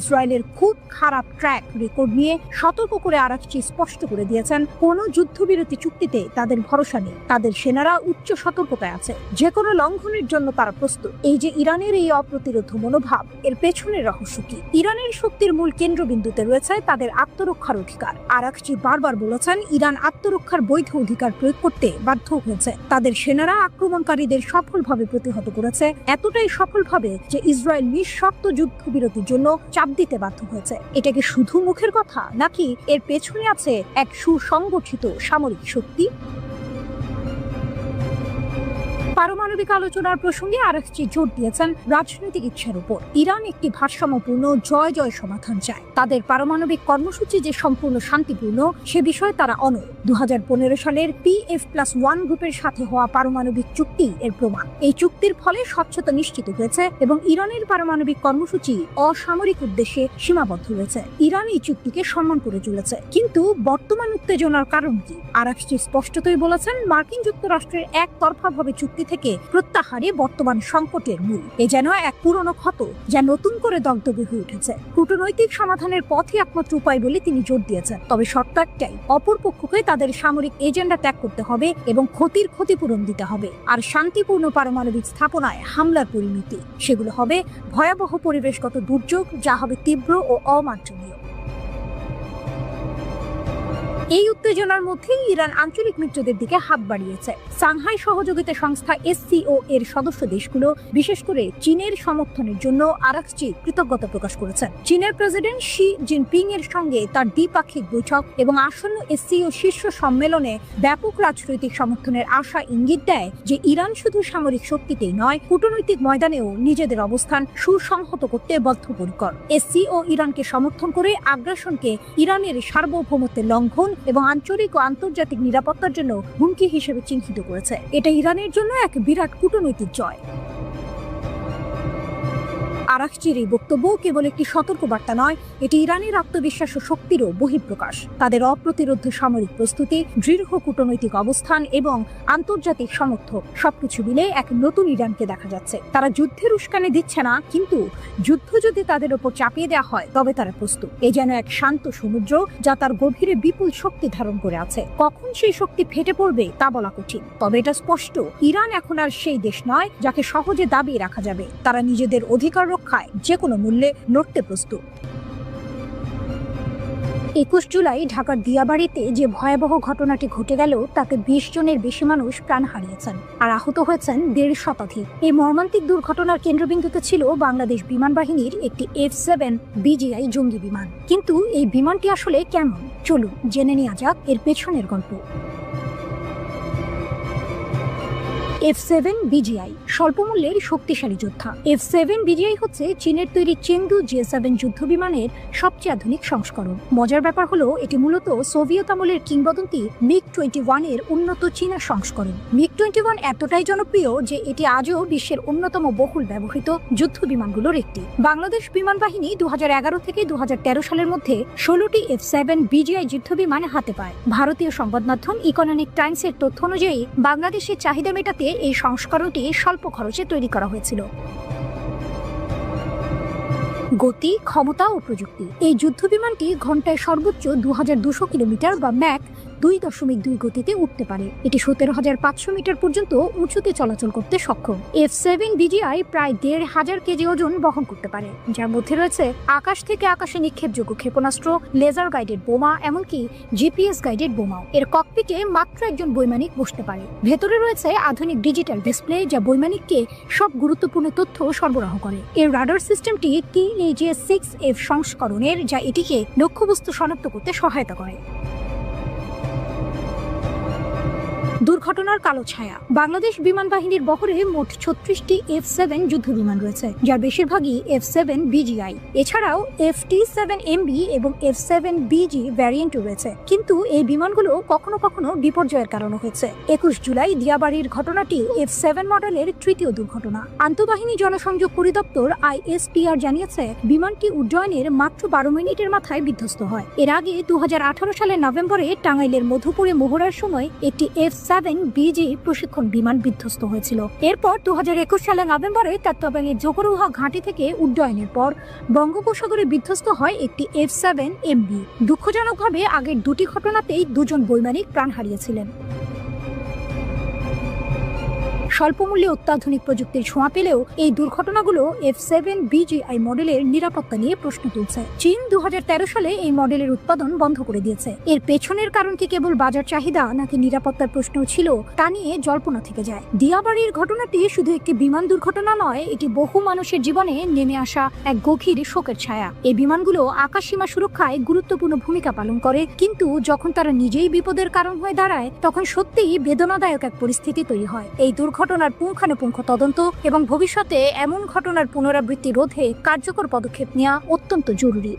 ইসরায়েলের খুব খারাপ ট্র্যাক রেকর্ড নিয়ে সতর্ক করে আরাকচি স্পষ্ট করে দিয়েছেন, কোনো যুদ্ধবিরতি চুক্তিতে তাদের ভরসা নেই। তাদের সেনারা উচ্চ সতর্কতায় আছে, যে কোনো লঙ্ঘনের জন্য তারা প্রস্তুত। এই যে ইরানের এই অপ্রতিরোধ মনোভাব, এর পেছনের রহস্য কি? ইরানের শক্তির মূল কেন্দ্রবিন্দুতে রয়েছে তাদের আত্মরক্ষার অধিকার। আরাকচি বারবার বলেছেন, ইরান আত্মরক্ষার বৈধ অধিকার প্রয়োগ করতে বাধ্য হয়েছে। তাদের সেনারা আক্রমণকারীদের সফলভাবে প্রতিহত করেছে, এতটাই সফলভাবে যে ইসরায়েল নিঃশর্ত যুদ্ধবিরতির জন্য চাপ দিতে বাধ্য হয়েছে। এটা কি শুধু মুখের কথা, নাকি এর পেছনে আছে এক সুসংগঠিত সামরিক শক্তি? পারমাণবিক আলোচনার প্রসঙ্গে আরাকচি জোর দিয়েছেন রাজনৈতিক ইচ্ছার উপর। ইরান একটি ভারসাম্যপূর্ণ জয় জয় সমাধান চায়। তাদের পারমাণবিক কর্মসূচি যে সম্পূর্ণ শান্তিপূর্ণ সে বিষয়ে তারা অনড়। 2015 সালের PF+1 গ্রুপের সাথে হওয়া পারমাণবিক চুক্তি এর প্রমাণ। এই চুক্তির ফলে স্বচ্ছতা নিশ্চিত হয়েছে এবং ইরানের পারমাণবিক কর্মসূচি অসামরিক উদ্দেশ্যে সীমাবদ্ধ রয়েছে। ইরান এই চুক্তিকে সম্মান করে চলেছে। কিন্তু বর্তমান উত্তেজনার কারণ কি? আরাকচি স্পষ্টতই বলেছেন, মার্কিন যুক্তরাষ্ট্রের একতরফাভাবে চুক্তি থেকে প্রত্যাহারে বর্তমান সংকটের মূল। এ যেন এক পুরনো ক্ষত যা নতুন করে দগ্ধ হয়ে উঠেছে। কূটনৈতিক সমাধানের পথই একমাত্র উপায় বলে তিনি জোর দিয়েছেন। তবে শর্ত একটাই, অপর পক্ষকে তাদের সামরিক এজেন্ডা ত্যাগ করতে হবে এবং ক্ষতির ক্ষতিপূরণ দিতে হবে। আর শান্তিপূর্ণ পারমাণবিক স্থাপনায় হামলার পরিণতি, সেগুলো হবে ভয়াবহ পরিবেশগত দুর্যোগ, যা হবে তীব্র ও অমার্জনীয়। এই উত্তেজনার মধ্যেই ইরান আঞ্চলিক মিত্রদের দিকে হাত বাড়িয়েছে। সাংহাই সহযোগিতা সংস্থা SCO এর সদস্য দেশগুলো, বিশেষ করে চীনের সমর্থনের জন্য আরাকচি কৃতজ্ঞতা প্রকাশ করেছেন। চীনের প্রেসিডেন্ট শি জিনপিং এর সঙ্গে তার দ্বিপাক্ষিক বৈঠক এবং আসন্ন SCO শীর্ষ সম্মেলনে ব্যাপক রাজনৈতিক সমর্থনের আশা ইঙ্গিত দেয় যে ইরান শুধু সামরিক শক্তিতেই নয়, কূটনৈতিক ময়দানেও নিজেদের অবস্থান সুসংহত করতে বদ্ধপরিকর। SCO ইরানকে সমর্থন করে আগ্রাসনকে ইরানের সার্বভৌমত্বের লঙ্ঘন এবং আঞ্চলিক ও আন্তর্জাতিক নিরাপত্তার জন্য হুমকি হিসেবে চিহ্নিত করেছে। এটা ইরানের জন্য এক বিরাট কূটনৈতিক জয়। আরাকচির এই বক্তব্য কেবল একটি সতর্কবার্তা নয়, এটি ইরানের আত্মবিশ্বাস ও শক্তিরও বহিঃপ্রকাশ। তাদের অপ্রতিরোধ সামরিক প্রস্তুতি, দৃঢ় কূটনৈতিক অবস্থান এবং আন্তর্জাতিক সমর্থন সবকিছু মিলে এক নতুন ইরানকে দেখা যাচ্ছে। তারা যুদ্ধের উস্কানি দিচ্ছে না, কিন্তু যুদ্ধ যদি তাদের ওপর চাপিয়ে দেওয়া হয় তবে তারা প্রস্তুত। এ যেন এক শান্ত সমুদ্র যা তার গভীরে বিপুল শক্তি ধারণ করে আছে। কখন সেই শক্তি ফেটে পড়বে তা বলা কঠিন, তবে এটা স্পষ্ট, ইরান এখন আর সেই দেশ নয় যাকে সহজে দাবিয়ে রাখা যাবে। তারা নিজেদের অধিকার রক্ষায় যে কোনো মূল্যে লড়তে প্রস্তুত। 21 জুলাই ঢাকার দিয়াবাড়িতে যে ভয়াবহ ঘটনাটি ঘটে গেল তাতে 20 জনের বেশি মানুষ প্রাণ হারিয়েছেন আর আহত হয়েছেন 1.5 শতাধিক। এই মর্মান্তিক দুর্ঘটনার কেন্দ্রবিন্দুতে ছিল বাংলাদেশ বিমান বাহিনীর একটি F7 BGI জঙ্গি বিমান। কিন্তু এই বিমানটি আসলে কেমন, চলুন জেনে নেওয়া যাক এর পেছনের গল্প। F7 BGI স্বল্পমূল্যের শক্তিশালী যোদ্ধা। F7 BGI হচ্ছে চীনের তৈরি চেংদু J7 যুদ্ধ বিমানের সবচেয়ে আধুনিক সংস্করণ। মজার ব্যাপার হলো এটি মূলত সোভিয়েত আমলের কিংবদন্তি MiG-21 এর উন্নত চীনা সংস্করণ। MiG-21 এতটাই জনপ্রিয় যে এটি আজও বিশ্বের অন্যতম বহুল ব্যবহৃত যুদ্ধ বিমানগুলোর একটি। বাংলাদেশ বিমান বাহিনী 2011 থেকে 2013 সালের মধ্যে 16টি F7 BGI যুদ্ধ বিমান হাতে পায়। ভারতীয় সংবাদ মাধ্যম ইকোনমিক টাইমসের তথ্য অনুযায়ী বাংলাদেশের চাহিদা মেটাতে এই সংস্করণটি স্বল্প খরচে তৈরি করা হয়েছিল। গতি, ক্ষমতা ও প্রযুক্তি। এই যুদ্ধ বিমানটি ঘন্টায় সর্বোচ্চ 2200 কিলোমিটার বা ম্যাক 2.2 গতিতে উঠতে পারে। এটি 17,500 মিটার পর্যন্ত উঁচুতে চলাচল করতে সক্ষম। F7 BGI প্রায় 1,500 কেজি ওজন বহন করতে পারে, যার মধ্যে রয়েছে আকাশ থেকে আকাশে নিক্ষেপযোগ্য ক্ষেপণাস্ত্র, লেজার গাইডেড বোমা, এমনকি GPS গাইডেড বোমাও। এর ককপিটে মাত্র একজন বৈমানিক বসতে পারে। ভেতরে রয়েছে আধুনিক ডিজিটাল ডিসপ্লে যা বৈমানিককে সব গুরুত্বপূর্ণ তথ্য সরবরাহ করে। এর রাডার সিস্টেমটি TAJ-6F সংস্করণের, যা এটিকে লক্ষ্যবস্তু শনাক্ত করতে সহায়তা করে। দুর্ঘটনার কালো ছায়া। বাংলাদেশ বিমান বাহিনীর বহরে মোট 36টি F7 যুদ্ধ বিমান রয়েছে, যার বেশিরভাগই F7 BGI। এছাড়াও FT7MB এবং F7 BG ভ্যারিয়েন্টও রয়েছে, কিন্তু এই বিমানগুলো কখনো কখনো বিপর্যয়ের কারণ হয়েছে। 21 জুলাই দিয়াবাড়ির ঘটনাটি F7 মডেলের তৃতীয় দুর্ঘটনা। আন্তঃবাহিনী জনসংযোগ পরিদপ্তর ISPR জানিয়েছে বিমানটি উড্ডয়নের মাত্র 12 মিনিটের মাথায় বিধ্বস্ত হয়। এর আগে 2018 সালের নভেম্বরে টাঙ্গাইলের মধুপুরে মহড়ার সময় একটি F7 BG প্রশিক্ষণ বিমান বিধ্বস্ত হয়েছিল। এরপর 2021 সালের নভেম্বরে তেত্তাবাড়ির জোহরুহা ঘাঁটি থেকে উড্ডয়নের পর বঙ্গোপসাগরে বিধ্বস্ত হয় একটি F7MB। দুঃখজনকভাবে আগের দুটি ঘটনাতেই দুজন বৈমানিক প্রাণ হারিয়েছিলেন। স্বল্পমূল্যে অত্যাধুনিক প্রযুক্তির ছোঁয়া পেলেও এই দুর্ঘটনাগুলো F7 BGI মডেলের নিরাপত্তা নিয়ে প্রশ্ন তুলছে। চীন 2013 সালে এই মডেলের উৎপাদন বন্ধ করে দিয়েছে। এর পেছনের কারণ কি কেবল বাজার চাহিদা নাকি নিরাপত্তার প্রশ্ন ছিল তা নিয়ে জল্পনা থেকে যায়। দিয়াবাড়ির ঘটনাটি শুধু একটি বিমান দুর্ঘটনা নয়, এটি বহু মানুষের জীবনে নেমে আসা এক গভীর শোকের ছায়া। এই বিমানগুলো আকাশসীমা সুরক্ষায় গুরুত্বপূর্ণ ভূমিকা পালন করে, কিন্তু যখন তারা নিজেই বিপদের কারণ হয়ে দাঁড়ায় তখন সত্যিই বেদনাদায়ক এক পরিস্থিতি তৈরি হয়। এই ঘটনার পুঙ্খানুপুঙ্খ তদন্ত এবং ভবিষ্যতে এমন ঘটনার পুনরাবৃত্তি রোধে কার্যকর পদক্ষেপ নেওয়া অত্যন্ত জরুরি।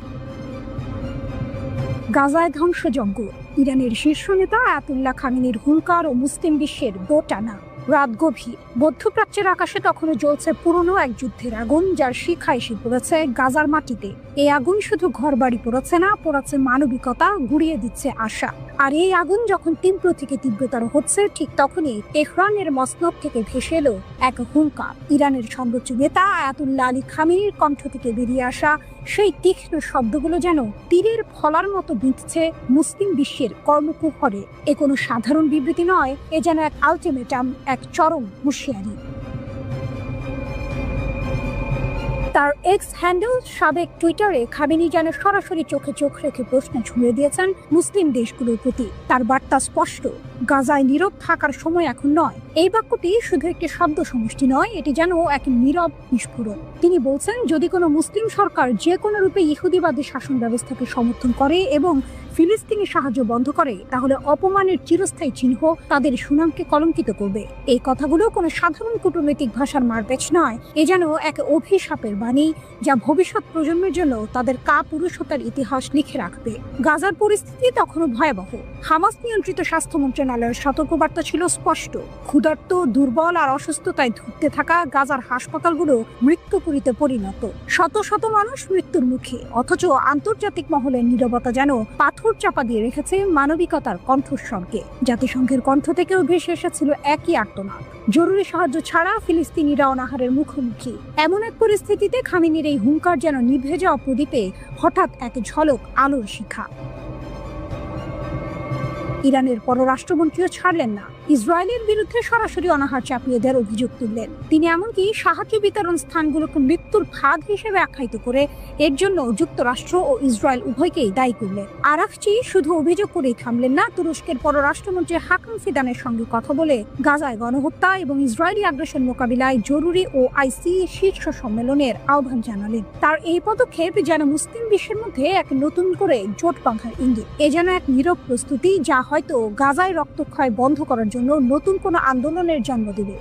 গাজায় ধ্বংসযজ্ঞ। ইরানের শীর্ষ নেতা আয়াতুল্লাহ খামেনির হুঙ্কার ও মুসলিম বিশ্বের দোটানা। রাত গভীর, মধ্যপ্রাচ্যের আকাশে তখনও জ্বলছে পুরনো এক যুদ্ধের আগুন, যার শিখা এসে পড়েছে গাজার মাটিতে। এই আগুন শুধু ঘরবাড়ি পোড়াচ্ছে না, পোড়াচ্ছে মানবিকতা, গুড়িয়ে দিচ্ছে আশা। আর এই আগুন যখন তীব্র থেকে তীব্রতর হচ্ছে, ঠিক তখনই তেহরানের মসনদ থেকে ভেসে এলো এক হুঙ্কার। ইরানের সর্বোচ্চ নেতা আয়াতুল্লাহ আলী খামেনির কণ্ঠ থেকে বেরিয়ে আসা সেই তীক্ষ্ণ শব্দগুলো যেন তীরের ফলার মতো বিঁধছে মুসলিম বিশ্বের কর্মকুহরে। এ কোনো সাধারণ বিবৃতি নয়, এ যেন এক আলটিমেটাম, এক চরম হুঁশিয়ারি। তার এক্স হ্যান্ডেল সাবেক টুইটারে খামেনি যেন সরাসরি চোখে চোখ রেখে প্রশ্ন ছুঁড়ে দিয়েছেন মুসলিম দেশগুলোর প্রতি। তার বার্তা স্পষ্ট, গাজায় নীরব থাকার সময় এখন নয়। এই বাক্যটি শুধু একটি শব্দ সমষ্টি নয়, এটি যেন এক নীরব বিস্ফোরণ। তিনি বলছেন, যদি কোনো মুসলিম সরকার যে কোনো রূপে ইহুদিবাদী শাসন ব্যবস্থাকে সমর্থন করে এবং ফিলিস্তিনি সাহায্য বন্ধ করে, তাহলে অপমানের চিরস্থায়ী চিহ্ন তাদের সুনামকে কলঙ্কিত করবে। এই কথাগুলো কোনো সাধারণ কূটনৈতিক ভাষার মারপ্যাচ নয়, এ যেন এক অভিশাপের বাণী, যা ভবিষ্যৎ প্রজন্মের জন্য তাদের কাপুরুষতার ইতিহাস লিখে রাখবে। গাজার পরিস্থিতি তখনও ভয়াবহ। হামাস নিয়ন্ত্রিত স্বাস্থ্য মন্ত্রণালয়ের সতর্কবার্তা ছিল স্পষ্ট, ক্ষুধার্ত, দুর্বল আর অসুস্থতায় ধুঁকতে থাকা গাজার হাসপাতালগুলো মৃত্যুপুরীতে পরিণত। শত শত মানুষ মৃত্যুর মুখে, অথচ আন্তর্জাতিক মহলের নীরবতা যেন পাথর চাপা দিয়ে রেখেছে মানবিকতার কণ্ঠস্বরকে। জাতিসংঘের কণ্ঠ থেকেও ভেসে এসেছিল একই আর্তনাদ, জরুরি সাহায্য ছাড়া ফিলিস্তিনিরা অনাহারের মুখোমুখি। এমন এক পরিস্থিতিতে খামেনির এই হুঙ্কার যেন নিভে যাওয়া প্রদীপে হঠাৎ এক ঝলক আলোর শিখা। ইরানের পররাষ্ট্রমন্ত্রীও ছাড়লেন না। ইসরায়েলের বিরুদ্ধে সরাসরি অনাহার চাপিয়ে দেওয়ার অভিযোগ তুললেন। তিনি এমনকি সাহায্য বিতরণ স্থানগুলোকে মৃত্যুর ফাঁদ হিসেবে আখ্যায়িত করে এর জন্য যুক্তরাষ্ট্র ও ইসরায়েল উভয়কেই দায়ী করলেন। আরাকচি শুধু অভিযোগ করেই থামলেন না, তুরস্কের পররাষ্ট্রমন্ত্রী হাকাম ফিদানের সঙ্গে কথা বলে গাজায় গণহত্যা এবং ইসরায়েলি আগ্রাসন মোকাবিলায় জরুরি OIC শীর্ষ সম্মেলনের আহ্বান জানালেন। তার এই পদক্ষেপ যেন মুসলিম বিশ্বের মধ্যে এক নতুন করে জোট বাঁধার ইঙ্গিত। এ যেন এক নীরব প্রস্তুতি, যা হয়তো গাজায় রক্তক্ষয় বন্ধ করার জন্য নতুন কোনো আন্দোলনের জন্ম দেবে।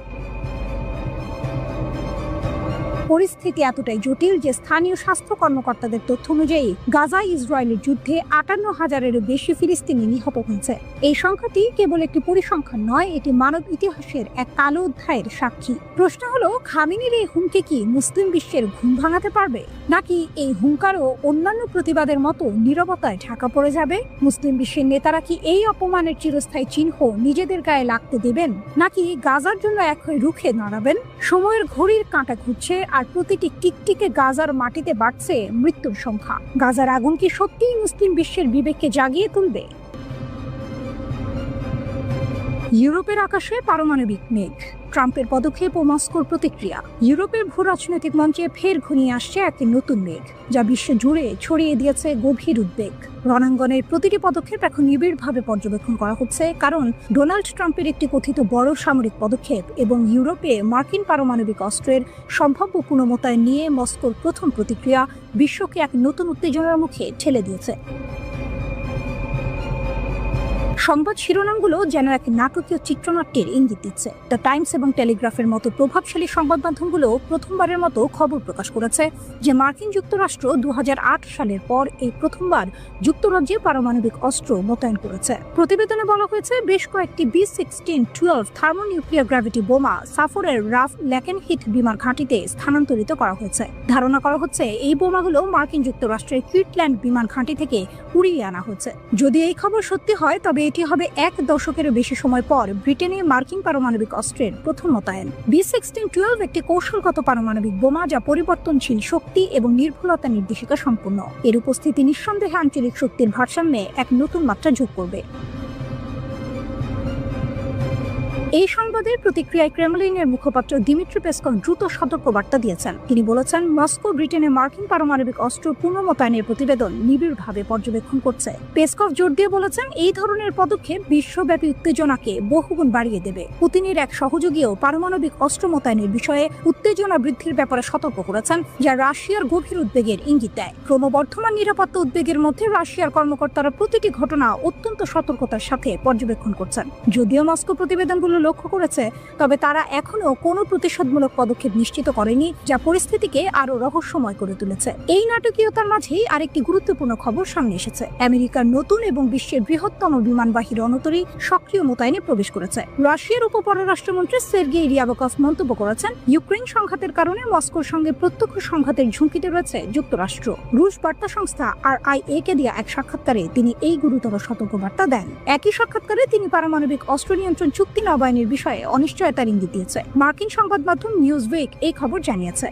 পরিস্থিতি এতটাই জটিল যে স্থানীয় স্বাস্থ্য কর্মকর্তাদের তথ্য অনুযায়ী গাজায় ইসরায়েলের যুদ্ধে 58,000-এরও বেশি ফিলিস্তিনি নিহত হয়েছে। এই সংখ্যাটি কেবল একটি পরিসংখ্যান নয়, এটি মানব ইতিহাসের এক কালো অধ্যায়ের সাক্ষী। প্রশ্ন হলো, খামেনির এই হুমকি কি মুসলিম বিশ্বের ঘুম ভাঙাতে পারবে, নাকি এই হুঙ্কারও অন্যান্য প্রতিবাদের মতো নীরবতায় ঢাকা পড়ে যাবে? মুসলিম বিশ্বের নেতারা কি এই অপমানের চিরস্থায়ী চিহ্ন নিজেদের গায়ে লাগতে দেবেন, নাকি গাজার জন্য এক হয়ে রুখে দাঁড়াবেন? সময়ের ঘড়ির কাঁটা ঘুরছে, আর প্রতিটি টিকটিকে গাজার মাটিতে বাড়ছে মৃত্যুর সংখ্যা। গাজার আগুন কি সত্যিই মুসলিম বিশ্বের বিবেককে জাগিয়ে তুলবে? ইউরোপের আকাশে পারমাণবিক মেঘ, ট্রাম্পের পদক্ষেপ ও মস্কোর প্রতিক্রিয়া। ইউরোপের ভূ রাজনৈতিক মঞ্চে ফের ঘনিয়ে আসছে একটি নতুন মেঘ, যা বিশ্ব জুড়ে ছড়িয়ে দিয়েছে গভীর উদ্বেগ। রণাঙ্গনের প্রতিটি পদক্ষেপ এখন নিবিড়ভাবে পর্যবেক্ষণ করা হচ্ছে, কারণ ডোনাল্ড ট্রাম্পের একটি কথিত বড় সামরিক পদক্ষেপ এবং ইউরোপে মার্কিন পারমাণবিক অস্ত্রের সম্ভাব্য পুনর্মোতায়েন নিয়ে মস্কোর প্রথম প্রতিক্রিয়া বিশ্বকে এক নতুন উত্তেজনার মুখে ঠেলে দিয়েছে। সংবাদ শিরোনামগুলো যেন এক নাটকীয় চিত্রনাট্যের ইঙ্গিত দিচ্ছে। দ্য টাইমস এবং টেলিগ্রাফের মতো প্রভাবশালী সংবাদ মাধ্যমগুলো প্রথমবারের মতো খবর প্রকাশ করেছে যে মার্কিন যুক্তরাষ্ট্র 2008 সালের পর এই প্রথমবার যুক্তরাজ্যে পারমাণবিক অস্ত্র মোতায়েন করেছে। প্রতিবেদনে বলা হয়েছে, বেশ কয়েকটি B-16-12 থার্মোনিউক্লিয়ার গ্র্যাভিটি বোমা সাফরের রাফ ল্যাকেনহিথ বিমান ঘাঁটিতে স্থানান্তরিত করা হয়েছে। ধারণা করা হচ্ছে এই বোমাগুলো মার্কিন যুক্তরাষ্ট্রের কিটল্যান্ড বিমান ঘাঁটি থেকে উড়িয়ে আনা হয়েছে। যদি এই খবর সত্যি হয়, তবে এটি হবে এক দশকেরও বেশি সময় পর ব্রিটেনে মার্কিন পারমাণবিক অস্ত্রের প্রথম মোতায়েন। B-16-12 একটি কৌশলগত পারমাণবিক বোমা, যা পরিবর্তনশীল শক্তি এবং নির্ভুলতা নির্দেশিকা সম্পন্ন। এর উপস্থিতি নিঃসন্দেহে আঞ্চলিক শক্তির ভারসাম্যে এক নতুন মাত্রা যোগ করবে। এই সংবাদের প্রতিক্রিয়ায় ক্রেমলিনের মুখপাত্র দিমিত্রি পেসকভ দ্রুত সতর্কবার্তা দিয়েছেন। তিনি বলেছেন, মস্কো ব্রিটেনে মার্কিন পারমাণবিক অস্ত্র পুনর্মোতায়েনের প্রতিবেদন নিবিড়ভাবে পর্যবেক্ষণ করছে। পেসকভ জোর দিয়ে বলেছেন, এই ধরনের পদক্ষেপ বিশ্বব্যাপী উত্তেজনাকে বহুগুণ বাড়িয়ে দেবে। পুতিনের এক সহযোগীও পারমাণবিক অস্ত্র মোতায়েনের বিষয়ে উত্তেজনা বৃদ্ধির ব্যাপারে সতর্ক করেছেন, যা রাশিয়ার গভীর উদ্বেগের ইঙ্গিত দেয়। ক্রমবর্ধমান নিরাপত্তা উদ্বেগের মধ্যে রাশিয়ার কর্মকর্তারা প্রতিটি ঘটনা অত্যন্ত সতর্কতার সাথে পর্যবেক্ষণ করছেন। যদিও মস্কো প্রতিবেদনগুলো লক্ষ্য করেছে, তবে তারা এখনো কোনো প্রতিশোধমূলক পদক্ষেপ নিশ্চিত করেনি, যা পরিস্থিতিকে আরো রহস্যময় করে তুলেছে। এই নাটকীয়তার মাঝেই আরেকটি গুরুত্বপূর্ণ খবর সামনে এসেছে। আমেরিকার নতুন এবং বিশ্বের বৃহত্তম বিমানবাহী রণতরী সক্রিয় মোতায়েনে প্রবেশ করেছে। রাশিয়ার উপপররাষ্ট্রমন্ত্রী সের্গেই রিয়াবকভ মন্তব্য করেছেন, ইউক্রেন সংঘাতের কারণে মস্কোর সঙ্গে প্রত্যক্ষ সংঘাতের ঝুঁকিতে রয়েছে যুক্তরাষ্ট্র। রুশ বার্তা সংস্থা RIA কে দেয়া এক সাক্ষাৎকারে তিনি এই গুরুতর সতর্কবার্তা দেন। একই সাক্ষাৎকারে তিনি পারমাণবিক অস্ত্র নিয়ন্ত্রণ চুক্তি নবায়নের বিষয়ে অনিশ্চয়তার ইঙ্গিত দিয়েছে। মার্কিন সংবাদ মাধ্যম নিউজউইক এই খবর জানিয়েছে।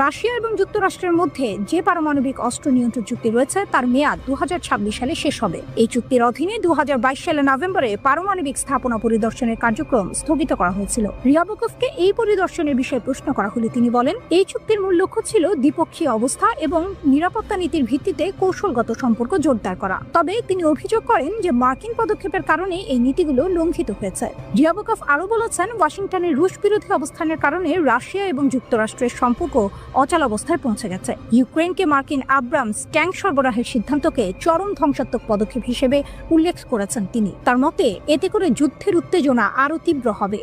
রাশিয়া এবং যুক্তরাষ্ট্রের মধ্যে যে পারমাণবিক অস্ত্র নিয়ন্ত্রণ চুক্তি রয়েছে, তার মেয়াদ 2026 সালে শেষ হবে। এই চুক্তির অধীনে 2022 সালের নভেম্বরে পারমাণবিক স্থাপনা পরিদর্শনের কার্যক্রম স্থগিত করা হয়েছিল। রিয়াবকভকে এই পরিদর্শনের বিষয়ে প্রশ্ন করা হলে তিনি বলেন, এই চুক্তির মূল লক্ষ্য ছিল দ্বিপক্ষীয় অবস্থা এবং নিরাপত্তা নীতির ভিত্তিতে কৌশলগত সম্পর্ক জোরদার করা। তবে তিনি অভিযোগ করেন যে মার্কিন পদক্ষেপের কারণে এই নীতিগুলো লঙ্ঘিত হয়েছে। রিয়াবকভ আরও বলেছেন, ওয়াশিংটনের রুশ বিরোধী অবস্থানের কারণে রাশিয়া এবং যুক্তরাষ্ট্রের সম্পর্ক অচল অবস্থায় পৌঁছে গেছে। ইউক্রেনকে মার্কিন আব্রামস ট্যাঙ্ক সরবরাহের সিদ্ধান্তকে চরম ধ্বংসাত্মক পদক্ষেপ হিসেবে উল্লেখ করেছেন তিনি। তার মতে, এতে করে যুদ্ধের উত্তেজনা আরও তীব্র হবে।